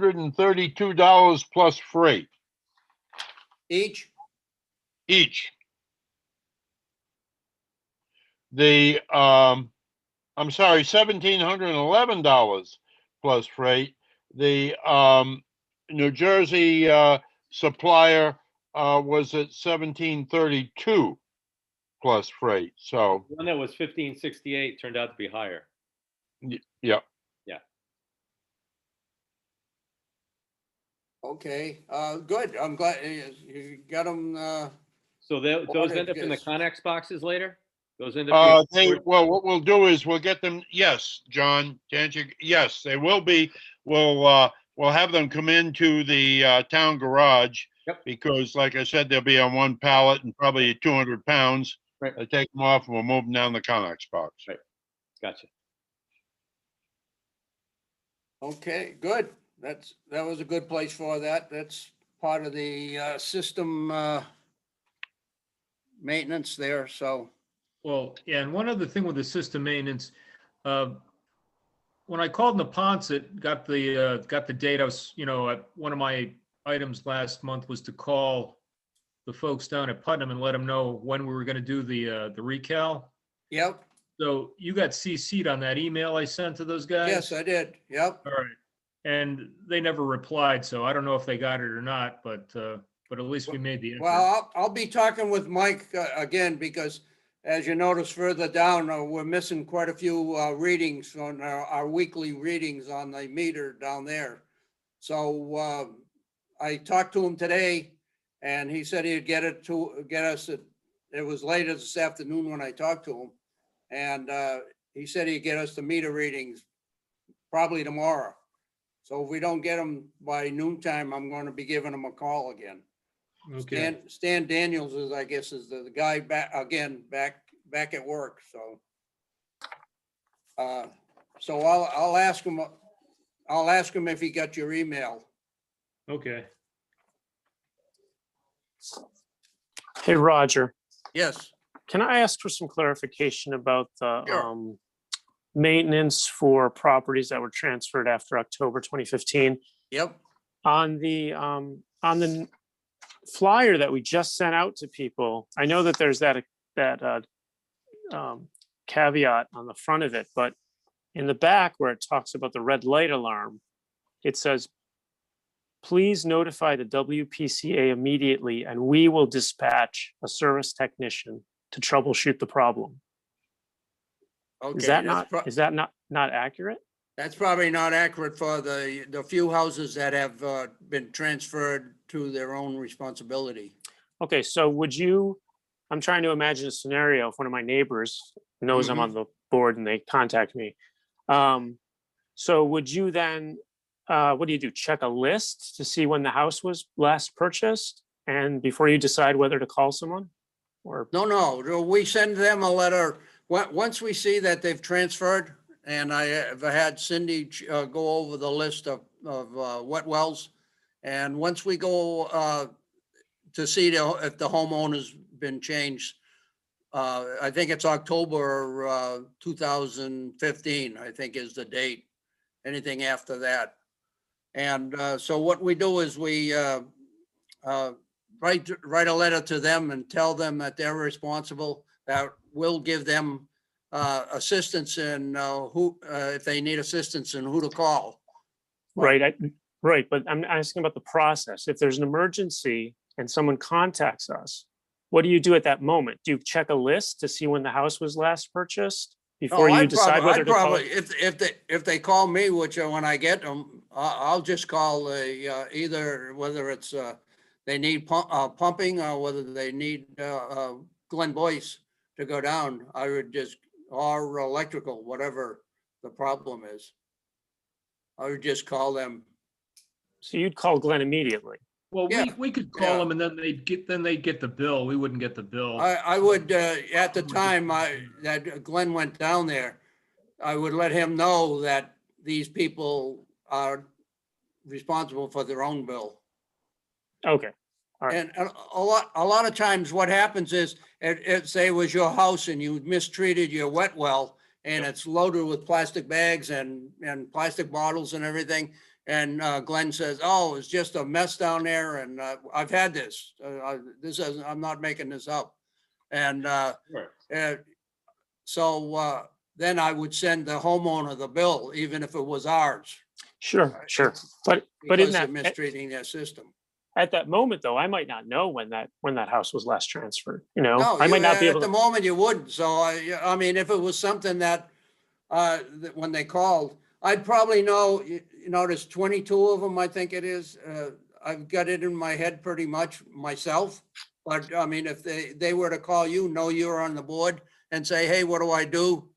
$1,732 plus freight Each? each. I'm sorry, $1,711 plus freight. The New Jersey supplier was at $1,732 plus freight. So, The one that was 1568 turned out to be higher. yeah. Okay, good. I'm glad you got them, So those Ordered, end up in the yes. Connex boxes later? Those end up being Well, what we'll do is we'll get them. Yes, John, to answer, yes, they will be. We'll have them come into the town garage. Yep. Because like I said, they'll be on one pallet and probably 200 pounds. Right. I take them off and we'll move them down the Connex box. Right. Gotcha. okay, good. That was a good place for that. That's part of the system maintenance there, so. Well, yeah, and one other thing with the system maintenance, when I called Neponset, got the date, I was, one of my items last month was to call the folks down at Putnam and let them know when we were gonna do the recal. Yep, So you got CC'd on that email I sent to those guys? yes, I did, yep. All right. And they never replied, so I don't know if they got it or not, but at least we made the effort. Well, I'll be talking with Mike again, because as you notice further down, we're missing quite a few readings on our weekly readings on the meter down there. So I talked to him today and he said he'd get us, it was later this afternoon when I talked to him. And he said he'd get us the meter readings probably tomorrow. So if we don't get them by noontime, I'm going to be giving them a call again. Okay. Stan Daniels is, I guess, is the guy back at work, so. So I'll ask him if he got your email. Okay. Hey, Roger, Yes, can I ask for some clarification about the Sure. maintenance for properties that were transferred after October 2015? yep, On the flyer that we just sent out to people, I know that there's that caveat on the front of it, but in the back where it talks about the red light alarm, it says, please notify the WPCA immediately and we will dispatch a service technician to troubleshoot the problem. okay. Is that that's not accurate? That's probably not accurate for the few houses that have been transferred to their own responsibility. Okay, so I'm trying to imagine a scenario if one of my neighbors knows I'm on the board and they contact me. So would you then, what do you do? Check a list to see when the house was last purchased and before you decide whether to call someone? Or, No, we send them a letter. Once we see that they've transferred, and I have had Cindy go over the list of wet wells. And once we go to see if the homeowner's been changed, I think it's October 2015, I think is the date. Anything after that. And so what we do is we write a letter to them and tell them that they're responsible, that we'll give them assistance in if they need assistance and who to call. right, right, but I'm asking about the process. If there's an emergency and someone contacts us, what do you do at that moment? Do you check a list to see when the house was last purchased before you decide whether to call? If they call me, which when I get them, I'll just call either whether it's they need pumping or whether they need Glenn Boyce to go down. I would just, or electrical, whatever the problem is. I would just call them. So you'd call Glenn immediately? Well, Yeah, we could call yeah. them and then they'd get the bill. We wouldn't get the bill. I would, at the time that Glenn went down there, I would let him know that these people are responsible for their own bill. Okay, all right. And a lot of times what happens is, say it was your house and you mistreated your wet well and it's loaded with plastic bags and plastic bottles and everything. And Glenn says, oh, it's just a mess down there. And I've had this. I'm not making this up. And so then I would send the homeowner the bill, even if it was ours. Sure. But in Because that, they're mistreating their system. at that moment though, I might not know when that house was last transferred, No, I might not be able at the to. moment you wouldn't. So I mean, if it was something that when they called, I'd probably know, there's 22 of them, I think it is. I've got it in my head pretty much myself. But I mean, if they were to call you, know you're on the board and say, hey, what do I do?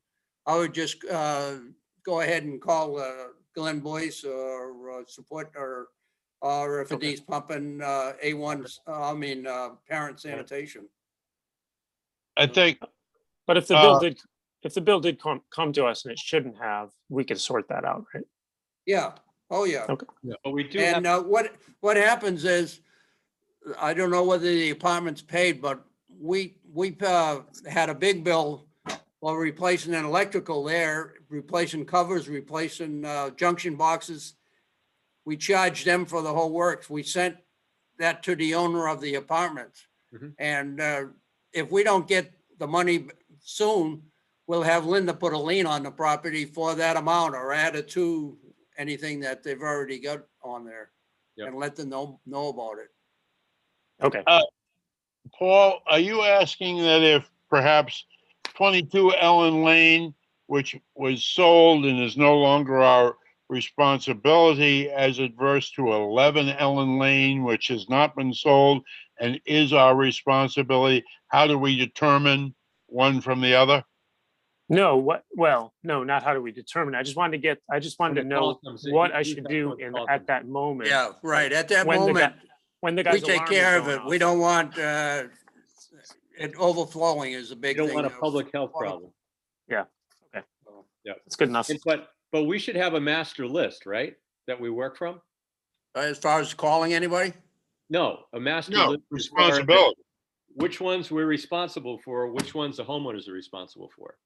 I would just go ahead and call Glenn Boyce or support or if it Okay. needs pumping, parent sanitation. I think, But if the bill did come to us and it shouldn't have, we could sort that out, right? Yeah, oh, yeah. Okay. But we do And have, what happens is, I don't know whether the apartment's paid, but we had a big bill Well, replacing an electrical there, replacing covers, replacing junction boxes. We charged them for the whole works. We sent that to the owner of the apartment. Mhm. And if we don't get the money soon, we'll have Linda put a lien on the property for that amount or add it to anything that they've already got on there. Yep. And let them know about it. Okay. Paul, are you asking that if perhaps 22 Ellen Lane, which was sold and is no longer our responsibility, as adverse to 11 Ellen Lane, which has not been sold and is our responsibility, how do we determine one from the other? No, well, no, not how do we determine? I just wanted When to the call know comes in, what I usually should that's do when the in, call at comes that moment. Yeah, right. At that When the guy- moment, When the we guy's take alarm is care of going it. We off. don't want it overflowing is a You big don't thing. want a public health problem. That's good enough. But we should have a master list, right? That we work from? As far as calling anybody? No, a master No, list. as far as responsibility. Which ones we're responsible for, which ones the homeowners are responsible for.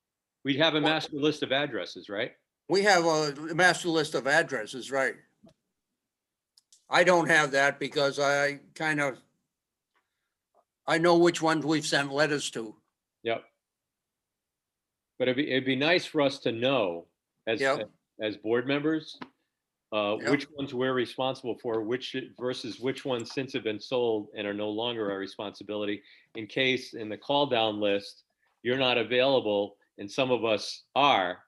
We'd have a master list of addresses, right? We have a master list of addresses, right? I don't have that because I know which ones we've sent letters to. Yep. But it'd be nice for us to know as, Yep. as board members, Yep. which ones we're responsible for, which versus which ones since have been sold and are no longer our responsibility. In case in the call down list, you're not available and some of us are,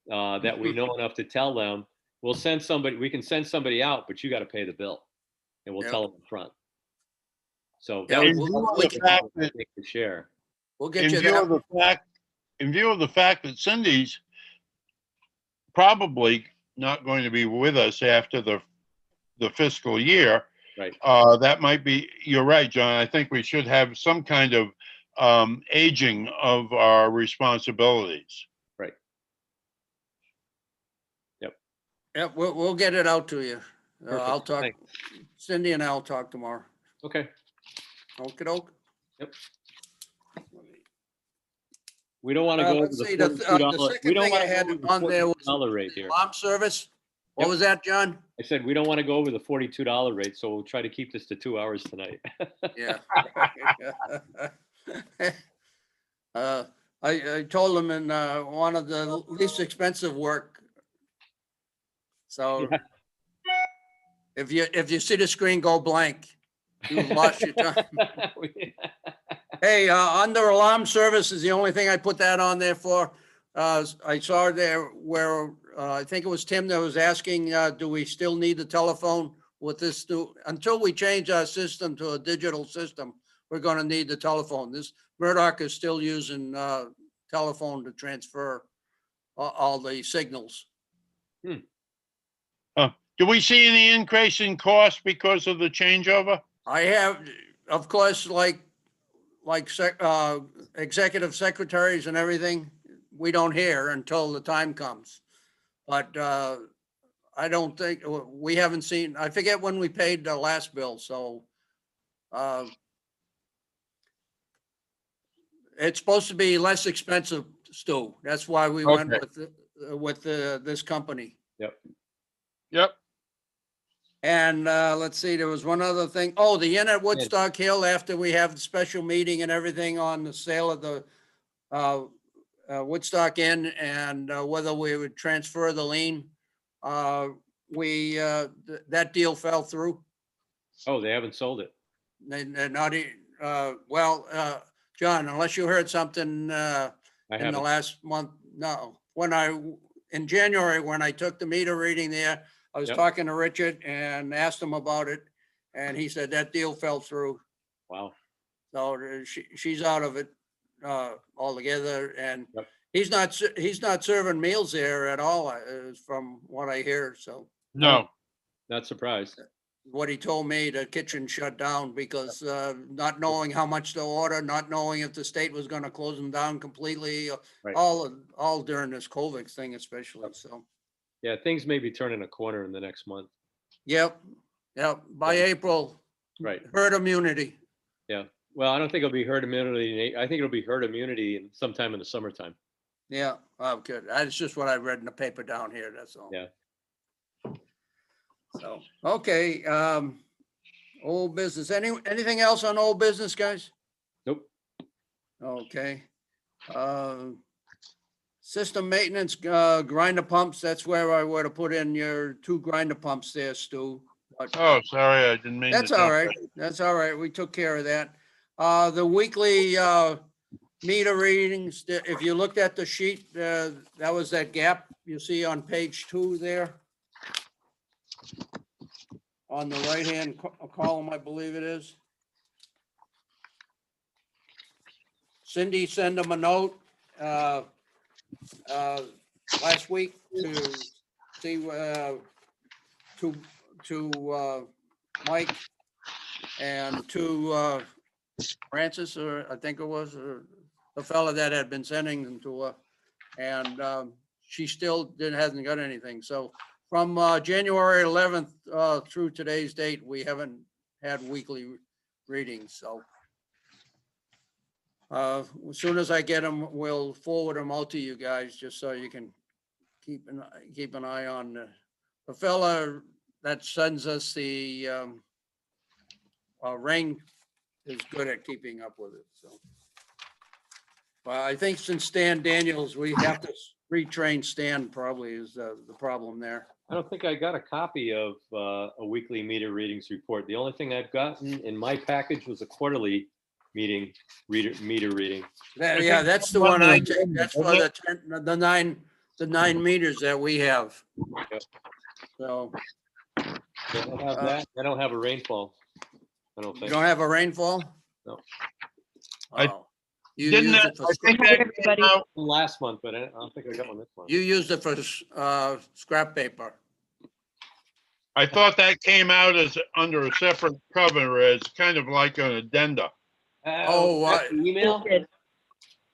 that we know enough to tell them, we can send somebody out, but you got to pay the bill. And we'll Yep. tell them in front. So Yeah, that In was view of we the fact that, to share. We'll get in you view of that. the fact, in view of the fact that Cindy's probably not going to be with us after the fiscal year, Right. that might be, you're right, John. I think we should have some kind of aging of our responsibilities. Right. Yep. Yep, we'll get it out to you. Perfect. I'll talk, Thanks. Cindy and I'll talk tomorrow. Okay. Okey-doke. Yep. We don't want to go over Let's the see, the $42. We second don't thing I want to had go over on there the was $42 rate here. alarm service. What Yep. was that, John? I said, we don't want to go over the $42 rate, so we'll try to keep this to 2 hours tonight. Yeah. I told him in one of the least expensive work. So Yeah. if you see the screen go blank, you've lost your time. Hey, under alarm service is the only thing I put that on there for. I saw there where, I think it was Tim that was asking, do we still need the telephone with this new, until we change our system to a digital system, we're gonna need the telephone. This Murdoch is still using, telephone to transfer all the signals. Do we see any increase in cost because of the changeover? I have, of course, like executive secretaries and everything, we don't hear until the time comes. But I don't think, we haven't seen, I forget when we paid the last bill, so it's supposed to be less expensive, Stu. That's why we went Okay. with this company. Yep. And let's see, there was one other thing. Oh, the inn at Woodstock Hill, after we have the special meeting and everything on the sale of the Woodstock Inn and whether we would transfer the lien. That deal fell through. Oh, they haven't sold it. They're not, John, unless you heard something in the haven't. last month, no. In January, when I took the meter reading there, I was Yep. talking to Richard and asked him about it. And he said that deal fell through. Wow. So she's out of it altogether. And Yep. he's not serving meals there at all, from what I hear. So No. Not surprised. what he told me, the kitchen shut down because not knowing how much to order, not knowing if the state was going to close them down completely, Right. all during this COVID thing especially. So, Yeah, things may be turning a corner in the next month. yep. By Yeah. April, Right. herd immunity. Yeah. Well, I don't think it'll be herd immunity. I think it'll be herd immunity sometime in the summertime. Yeah, oh, good. That's just what I read in the paper down here, that's all. Yeah. So, okay, old business. Anything else on old business, guys? Nope. Okay. System maintenance, grinder pumps, that's where I would have put in your 2 grinder pumps there, Stu. But Oh, sorry, I didn't mean to. that's all jump right. in. That's all right. We took care of that. The weekly, meter readings, if you looked at the sheet, that was that gap you see on page 2 there. On the right-hand column, I believe it is. Cindy sent them a note, last week to see, to Mike and to, Francis, or I think it was, or the fella that had been sending them to her. And she still hasn't got anything. So from January 11th through today's date, we haven't had weekly readings. So as soon as I get them, we'll forward them out to you guys, just so you can keep an eye on the fella that sends us the rain is good at keeping up with it, so. Well, I think since Stan Daniels, we have to retrain Stan probably is the problem there. I don't think I got a copy of a weekly meter readings report. The only thing I've gotten in my package was a quarterly meter reading. Yeah, that's the one I take. That's for the 9 meters that we have. Yep. So I don't have that. I don't have a rainfall. I don't you think. don't have a rainfall? No. I Oh. You Didn't use that, it for, I think Hi, that everybody. came out, Last month, but I don't think I got one this month. you used it for scrap paper. I thought that came out as under a separate cover as kind of like an addenda. Oh, that's the email? Good.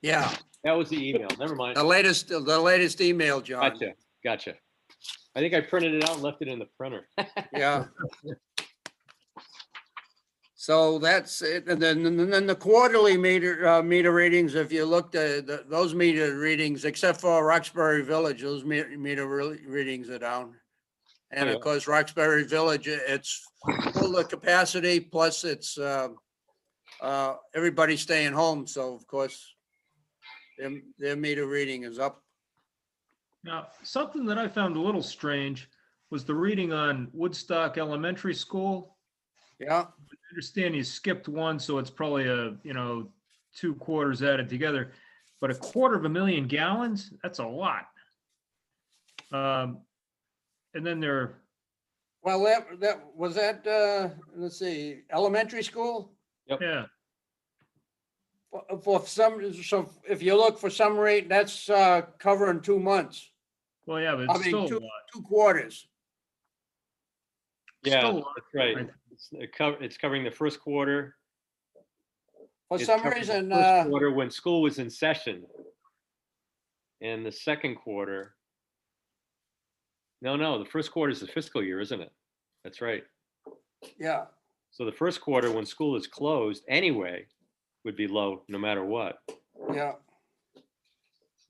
Yeah, That was the email. Never mind. the latest email, John. Gotcha. I think I printed it out and left it in the printer. Yeah. So that's it. And then the quarterly meter readings, if you looked at those meter readings, except for Roxbury Village, those meter readings are down. And Oh, of course, Roxbury Village, it's full of capacity, plus it's everybody staying home. So of course, their meter reading is up. Now, something that I found a little strange was the reading on Woodstock Elementary School. Yeah, I understand you skipped one, so it's probably 2 quarters added together, but 250,000 gallons, that's a lot. And then well, that was that, let's see, elementary school? yeah, For some, so if you look for some rate, that's covering 2 months. well, yeah, but I it's mean, still a lot. 2 quarters. Yeah, Still a lot. that's right. It's covering the first quarter. For It's some covering the reason, first quarter when school was in session. And the second quarter. No, the first quarter is the fiscal year, isn't it? That's right. yeah, So the first quarter, when school is closed anyway, would be low no matter what. yeah.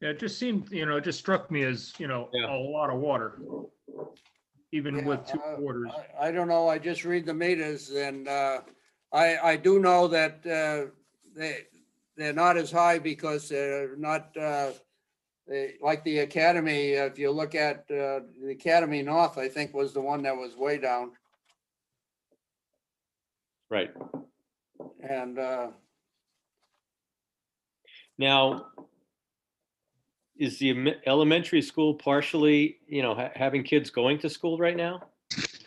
Yeah, it just seemed, it just struck me as, Yeah. a lot of water. Even with 2 Yeah, quarters. I don't know, I just read the meters and I do know that they're not as high because they're not, like the Academy, if you look at the Academy North, I think was the one that was way down. Right. And Now, is the elementary school partially, having kids going to school right now?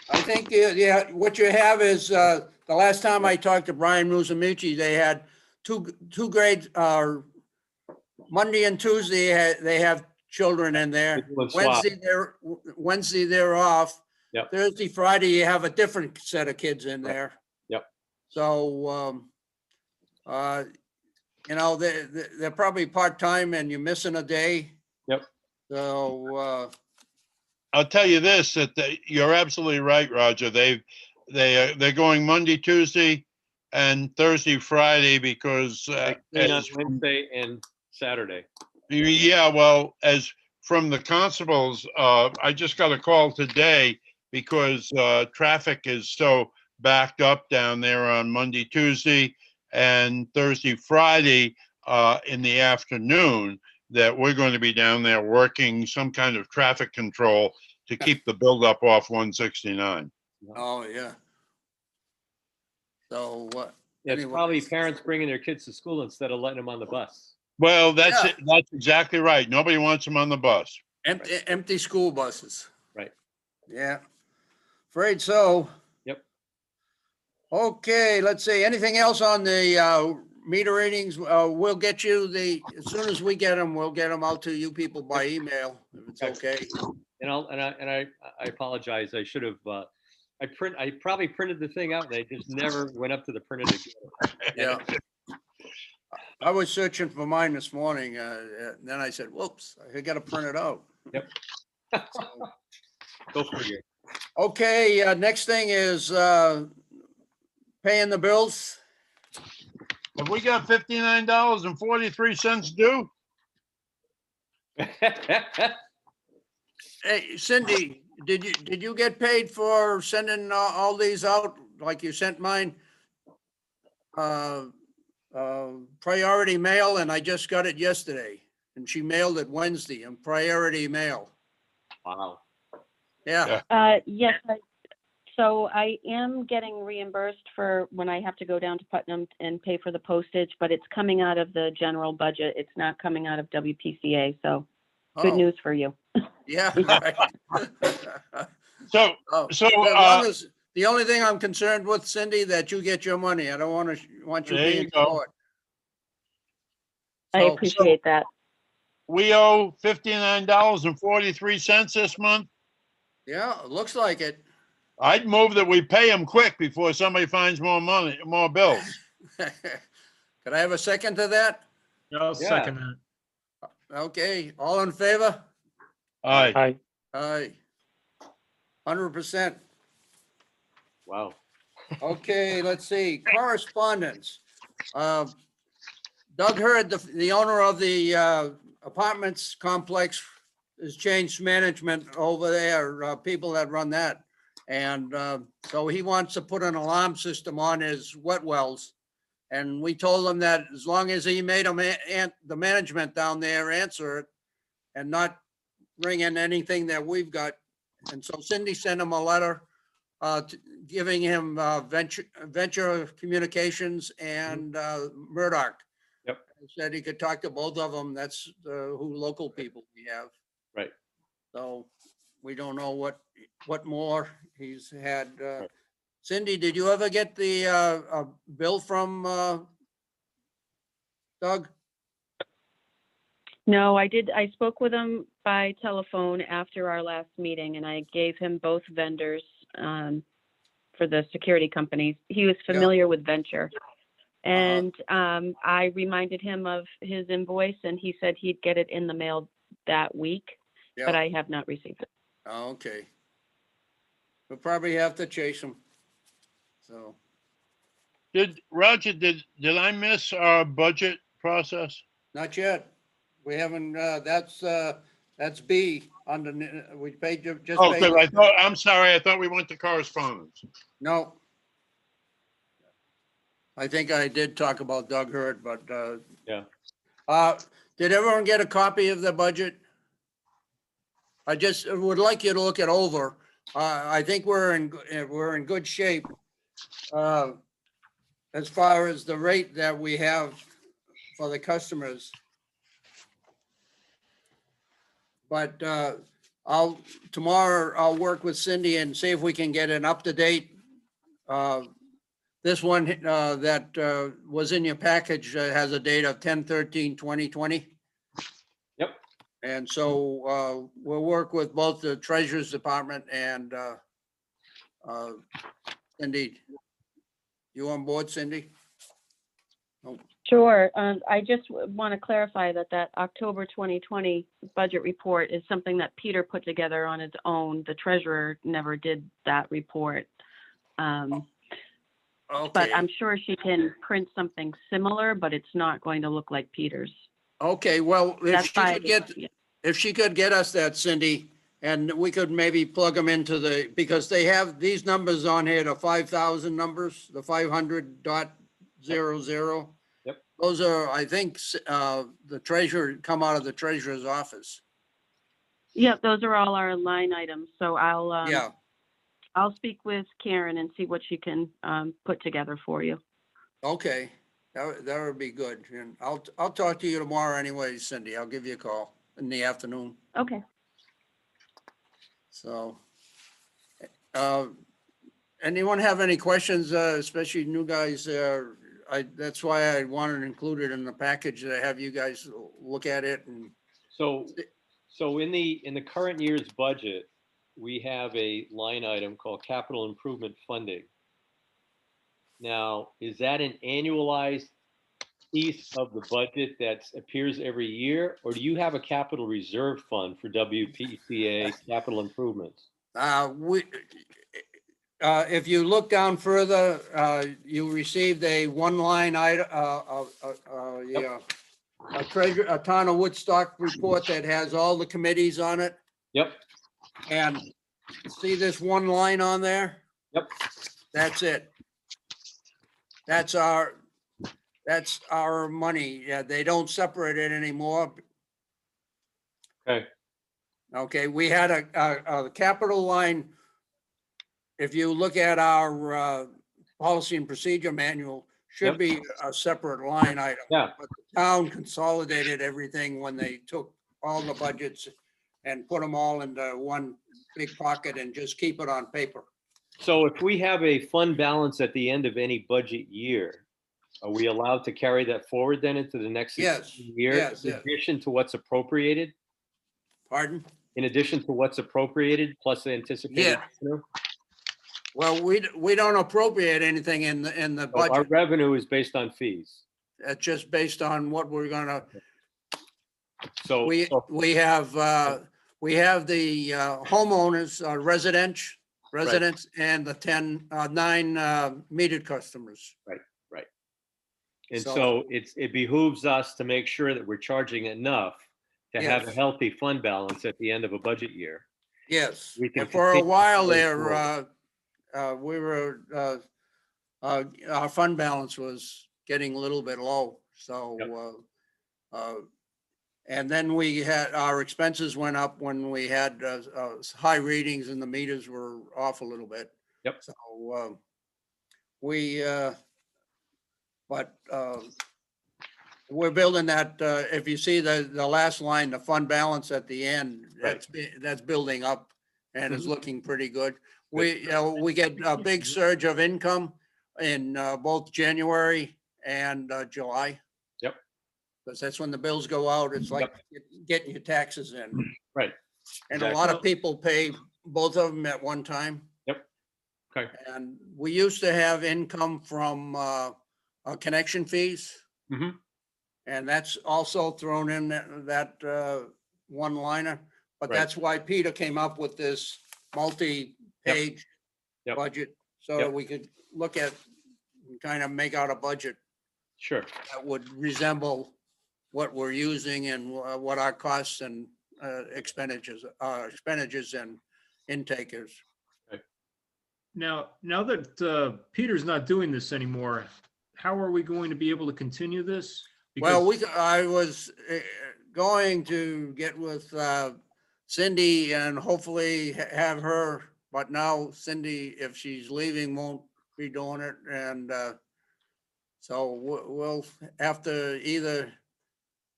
I think, yeah, what you have is, the last time I talked to Brian Musamichi, they had two grades, Monday and Tuesday, they have children in there. They do a swap. Wednesday, they're off. Yep. Thursday, Friday, you have a different set of kids in Right. there. Yep. So, they're probably part-time and you're missing a day. Yep. So, I'll tell you this, you're absolutely right, Roger. They're going Monday, Tuesday, and Thursday, Friday because Clean on Wednesday and Saturday. Yeah, well, as from the constables, I just got a call today because traffic is so backed up down there on Monday, Tuesday, and Thursday, Friday in the afternoon that we're going to be down there working some kind of traffic control to keep the buildup off 169. Oh, yeah. So what? Yeah, it's Anyway. probably parents bringing their kids to school instead of letting them on the bus. Well, that's Yeah. it. That's exactly right. Nobody wants them on the bus. Empty school buses. Right. Yeah. Afraid so. Yep. Okay, let's see. Anything else on the meter readings? We'll get you as soon as we get them, we'll get them out to you people by email, if it's okay. And I apologize. I should have, I probably printed the thing out and I just never went up to the printer to get it. Yeah. I was searching for mine this morning, then I said, whoops, I gotta print it out. Yep. So, Go figure. okay, next thing is paying the bills. Have we got $59.43 due? Hey, Cindy, did you get paid for sending all these out like you sent mine? Priority mail, and I just got it yesterday, and she mailed it Wednesday in priority mail. Wow. Yeah, Yes, so I am getting reimbursed for when I have to go down to Putnam and pay for the postage, but it's coming out of the general budget. It's not coming out of WPCA, so good Oh, news for you. yeah, right. So, Oh, so, as long as, the only thing I'm concerned with, Cindy, that you get your money. I don't want you There you being go. short. I So- appreciate that. we owe $59.43 this month. Yeah, it looks like it. I'd move that we pay them quick before somebody finds more money, more bills. Could I have a second to that? I'll second that. Okay, all in favor? All right. Aye. Aye. 100%. Wow. Okay, let's see, correspondence. Doug Hurd, the owner of the apartments complex, has changed management over there, people that run that. And so he wants to put an alarm system on his wet wells. And we told him that as long as he made them, the management down there answer it and not ring in anything that we've got. And so Cindy sent him a letter giving him Venture Communications and Murdoch. Yep. Said he could talk to both of them. That's who local people we have. Right. So we don't know what more he's had. Cindy, did you ever get the bill from Doug? No, I did. I spoke with him by telephone after our last meeting, and I gave him both vendors for the security companies. He was familiar with Venture. And I reminded him of his invoice, and he said he'd get it in the mail that week, but I have not received it. Oh, okay. We'll probably have to chase him. So, Roger, did I miss our budget process? not yet. We haven't, that's B under, we paid, just Oh, paid. good. I'm sorry. I thought we went to correspondence. No. I think I did talk about Doug Hurd, but, Yeah. did everyone get a copy of the budget? I just would like you to look it over. I think we're in good shape. As far as the rate that we have for the customers. But, tomorrow I'll work with Cindy and see if we can get an up-to-date, this one that was in your package has a date of 10/13/2020. Yep. And so we'll work with both the Treasurer's Department and Cindy. You on board, Cindy? Sure. I just want to clarify that October 2020 budget report is something that Peter put together on his own. The treasurer never did that report. But Okay, I'm sure she can print something similar, but it's not going to look like Peter's. Okay, well, if That's she fine. could get, Yeah. if she could get us that, Cindy, and we could maybe plug them into the, because they have these numbers on here, the 5,000 numbers, the 500.00. Yep. Those are, I think, the treasurer, come out of the treasurer's office. Yeah, those are all our line items. So Yeah, I'll speak with Karen and see what she can put together for you. okay. That would be good. And I'll talk to you tomorrow anyway, Cindy. I'll give you a call in the afternoon. Okay. So, anyone have any questions, especially new guys? That's why I wanted to include it in the package, to have you guys look at it and, So, in the current year's budget, we have a line item called capital improvement funding. Now, is that an annualized piece of the budget that appears every year, or do you have a capital reserve fund for WPCA capital improvements? if you look down further, you received a one-line item, a town of Woodstock report that has all the committees on it. Yep, And see this one line on there? Yep. That's it. That's our money. Yeah, they don't separate it anymore. okay, Okay, we had a capital line. If you look at our policy and procedure manual, should Yep. be a separate line item. yeah, But the town consolidated everything when they took all the budgets and put them all into one big pocket and just keep it on paper. so if we have a fund balance at the end of any budget year, are we allowed to carry that forward then into the next Yes, year? yes, In yes. addition to what's appropriated, Pardon? in addition to what's appropriated plus the anticipated Yeah. revenue? Well, we don't appropriate anything in the So our budget. revenue is based on fees. It's just based on what we're gonna, So, we have the homeowners, residents and the 9 metered customers. and so- so it behooves us to make sure that we're charging enough to have a Yes. healthy fund balance at the end of a budget year. Yes, We can and for a continue while to there, move we were, our fund balance was getting a little bit low, so, and then we had, our expenses went up when we had, high readings and the meters were off a little bit. Yep. So, we, but, we're building that, if you see the last line, the fund balance at the end, Right. that's building up and is Mhm. looking pretty good. We get a big surge of income in both January and July. Yep. Because that's when the bills go out. It's like getting your taxes in. Right. And a Exactly. lot of people pay both of them at one time. Yep. Okay. And we used to have income from connection fees. Mhm. And that's also thrown in that one liner. But Right. that's why Peter came up with this multi-page Yep. budget, so Yep. that we could look at, kind of make out a budget Sure. that would resemble what we're using and what our costs and expenditures and intake is. Now that Peter's not doing this anymore, how are we going to be able to continue this? Well, Because I was going to get with Cindy and hopefully have her, but now Cindy, if she's leaving, won't be doing it. And so we'll have to either,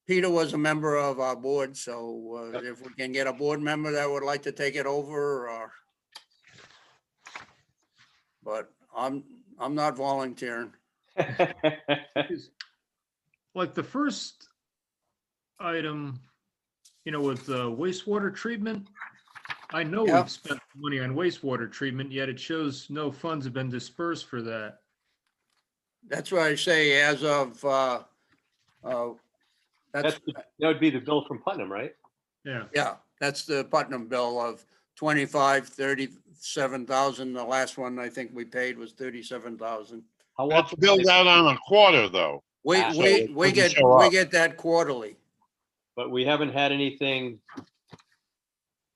Peter was a member of our board, so Yep. if we can get a board member that would like to take it over, or, but I'm not volunteering. like the first item, with wastewater treatment, I know Yep. we've spent money on wastewater treatment, yet it shows no funds have been dispersed for that. That's what I say as of, that's, That would be the bill from Putnam, right? Yeah. yeah, that's the Putnam bill of 25, 37,000. The last one I think we paid was 37,000. How That's often? billed out on a quarter, though. We Ah, so we it we doesn't get show we up. get that quarterly. But we haven't had anything.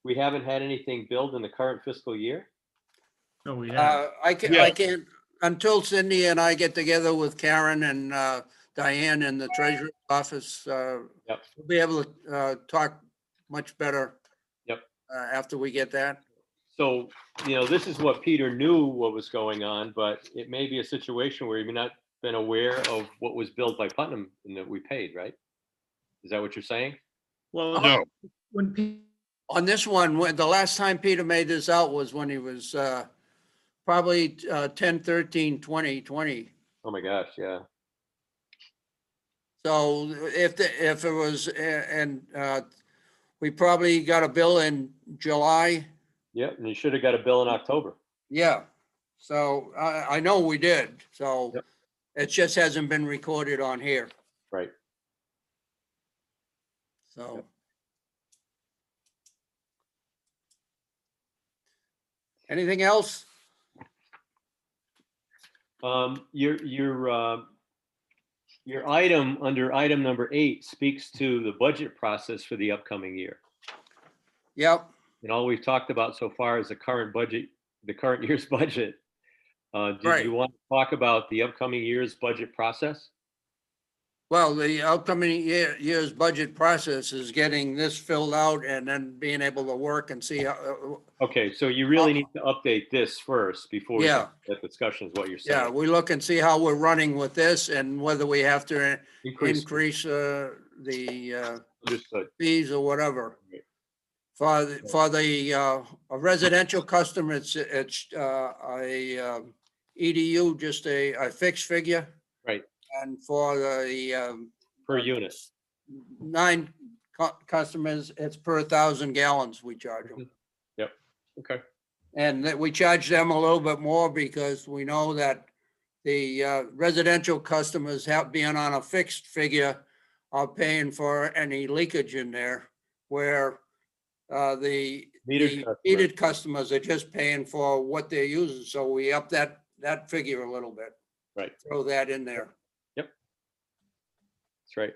We haven't had anything billed in the current fiscal year. No, we have. I can't, Yeah. I can't, until Cindy and I get together with Karen and Diane in the treasurer's office, Yep. we'll be able to talk much better. Yep. After we get that. So, this is what Peter knew what was going on, but it may be a situation where you've not been aware of what was billed by Putnam and that we paid, right? Is that what you're saying? Well, No, when Pete, On this one, the last time Peter made this out was when he was probably 10/13/2020. Oh my gosh, yeah. So if it was, and we probably got a bill in July. Yep, and you should have got a bill in October. Yeah. So I know we did. So Yep. it just hasn't been recorded on here. Right. So. Yep. Anything else? Your item under item number 8 speaks to the budget process for the upcoming year. Yep. And all we've talked about so far is the current budget, the current year's budget. Did Right. you want to talk about the upcoming year's budget process? Well, the upcoming year's budget process is getting this filled out and then being able to work and see how, Okay, so you really need to update this first before we Yeah. have that discussion is what you're yeah, saying. we look and see how we're running with this and whether we have to Increase. increase the Understood. fees or whatever. Right. For the a residential customer, it's a EDU, just a fixed figure. Right. And for the Per unit. 9 customers, it's per 1,000 gallons we charge them. Yep. Okay. And that we charge them a little bit more because we know that the residential customers being on a fixed figure are paying for any leakage in there, where the heated customers are just paying for what they're using. So we up that figure a little bit. Right. Throw that in there. That's right.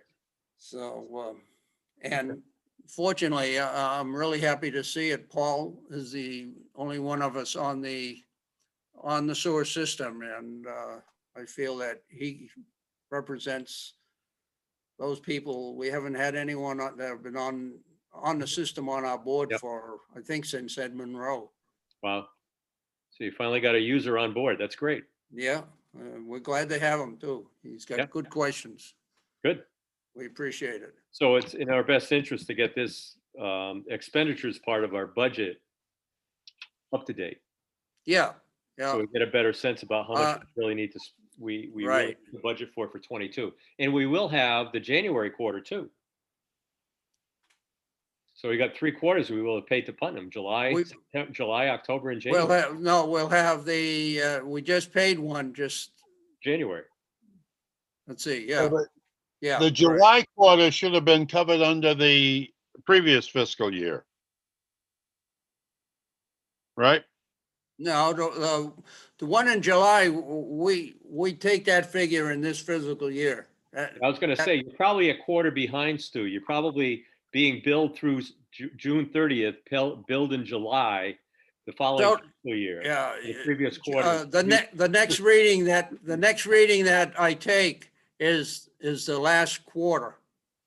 So, and fortunately, I'm really happy to see it. Paul is the only one of us on the sewer system, and I feel that he represents those people. We haven't had anyone that have been on the system on our board Yep. for, I think, since Ed Monroe. Wow. So you finally got a user on board. That's great. Yeah, we're glad to have him too. He's got Yep. good questions. Good. We appreciate it. So it's in our best interest to get this expenditures part of our budget up to date. Yeah, So yeah, we get a better sense about how much we really need to, we really Right. need to budget for 22. And we will have the January quarter too. So we got 3 quarters we will have paid to Putnam, July, We- July, October, and we'll January. have, no, we'll have we just paid one, January. let's see, so yeah, the- yeah. the right. July quarter should have been covered under the previous fiscal year. Right? No, the one in July, we take that figure in this physical year. I was gonna say, you're probably a quarter behind, Stu. You're probably being billed through June 30th, billed in July, the following So- fiscal year. Yeah. The previous quarter. The next reading that I take is the last quarter.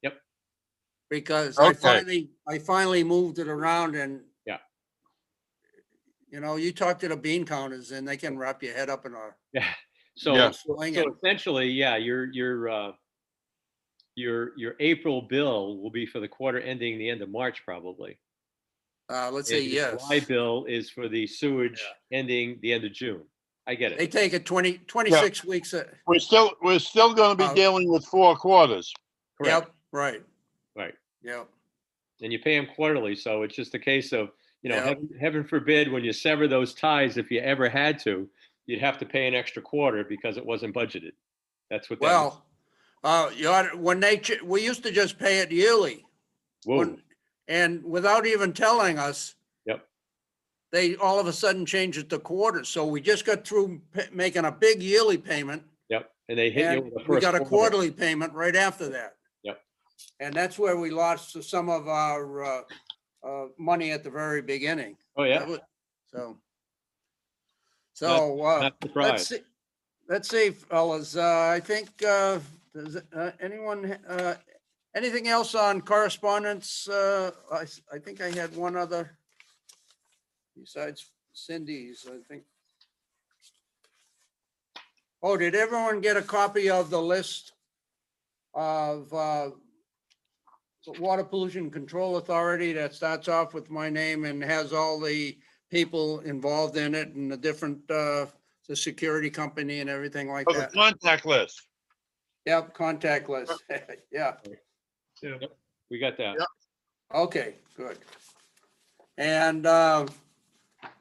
Yep. Because Okay. I finally moved it around and. Yeah. You talk to the bean counters and they can wrap your head up in a Yeah. So, Yeah. sling so it. essentially, yeah, your April bill will be for the quarter ending the end of March, probably. Let's say And your yes. July bill is for the sewage ending the end of June. I get They it. take it 26 weeks. We're still gonna be Uh, dealing with 4 quarters. Correct. Yep, right. Right. Yep. And you pay them quarterly, so it's just a case of, Yeah. heaven forbid, when you sever those ties, if you ever had to, you'd have to pay an extra quarter because it wasn't budgeted. That's what that means. Well, we used to just pay it yearly. Whoa, And without even telling us. Yep. They all of a sudden changed it to quarters. So we just got through making a big yearly payment yep, and they hit you and with the we first got a quarter. quarterly payment right after that. And that's where we lost some of our money at the very beginning. Oh, That yeah. was- So, Not surprised. let's see, fellas, I think, does anyone, anything else on correspondence? I think I had one other besides Cindy's, I think. Oh, did everyone get a copy of the list of the Water Pollution Control Authority that starts off with my name and has all the people involved in it and the different, the security company and everything like Oh, the that? contact list. Yep, contact list. Yeah, We got that. Yep. okay, good. And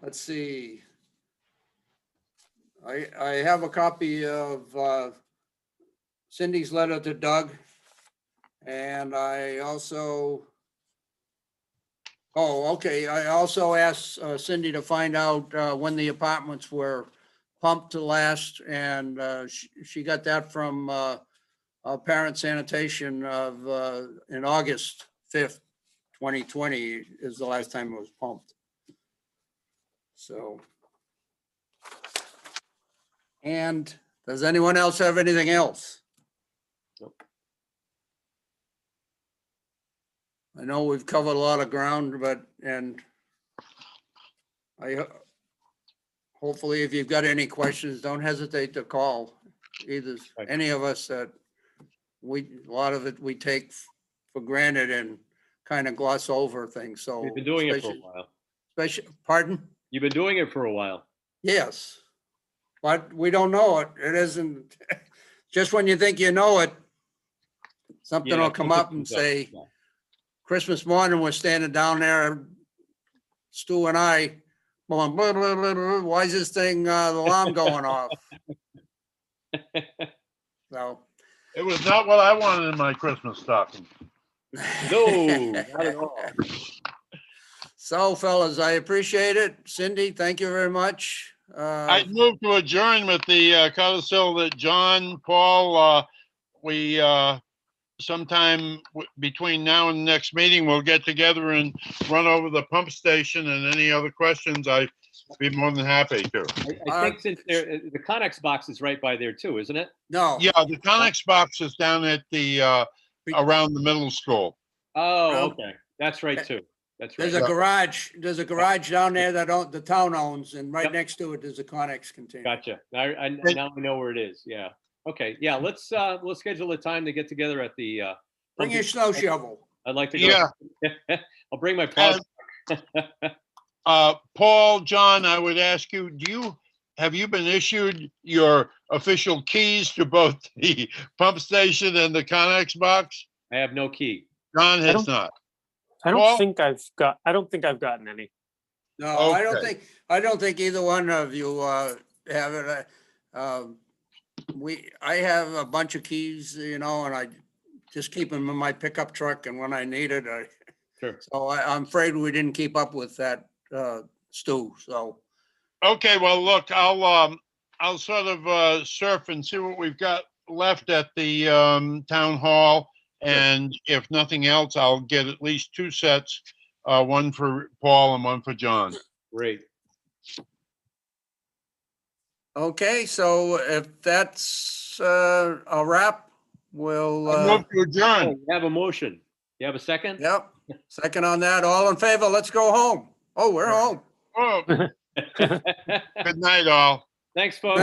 let's see. I have a copy of Cindy's letter to Doug. And I also, oh, okay, I also asked Cindy to find out when the apartments were pumped to last, and she got that from Parent Sanitation of, in August 5th, 2020 is the last time it was pumped. So. And does anyone else have anything else? I know we've covered a lot of ground, but, and I, hopefully if you've got any questions, don't hesitate to call either, Right. any of us that a lot of it we take for granted and kind of gloss over things, so. You've been doing it for a especially- while. Pardon? You've been doing it for a while. Yes, but we don't know it. It isn't, just when you think you know it, something Yeah, will come up something and comes up, say, yeah. Christmas morning, we're standing down there, Stu and I, going, blah, blah, blah, blah, why is this thing, the alarm going off? So. It was not what I wanted in my Christmas stocking. No, not at all. So fellas, I appreciate it. Cindy, thank you very much. I moved to adjourn with the codicil that John, Paul, we sometime between now and the next meeting, we'll get together and run over the pump station, and any other questions, I'd be more than happy to. I think since the Connex box is right by there too, isn't it? No. Yeah, the Connex box is down at the around the middle school. Oh, okay. That's right too. That's There's right. a garage down there that the town owns, and right Yep. next to it, there's a Connex container. Gotcha. Now we know where it is. Yeah. Okay. Yeah. We'll schedule a time to get together at the. Bring your snow shovel. I'd like to go. Yeah. I'll bring my plow. Paul, John, I would ask you, have you been issued your official keys to both the pump station and the Connex box? I have no key. John I has don't- not. I Paul? don't think I've gotten any. No, Okay. I don't think either one of you have it. I have a bunch of keys, and I just keep them in my pickup truck, and when I need it, Sure. so I'm afraid we didn't keep up with that, Stu, so. Okay, well, look, I'll sort of surf and see what we've got left at the town hall. And if nothing else, I'll get at least 2 sets, one for Paul and one for John. Great. Okay, so if that's a wrap, we'll, I move to Oh, adjourn. you have a motion. You have a second? yep, second on that, all in favor, let's go home. Oh, we're home. Oh, good night, all. Thanks, folks.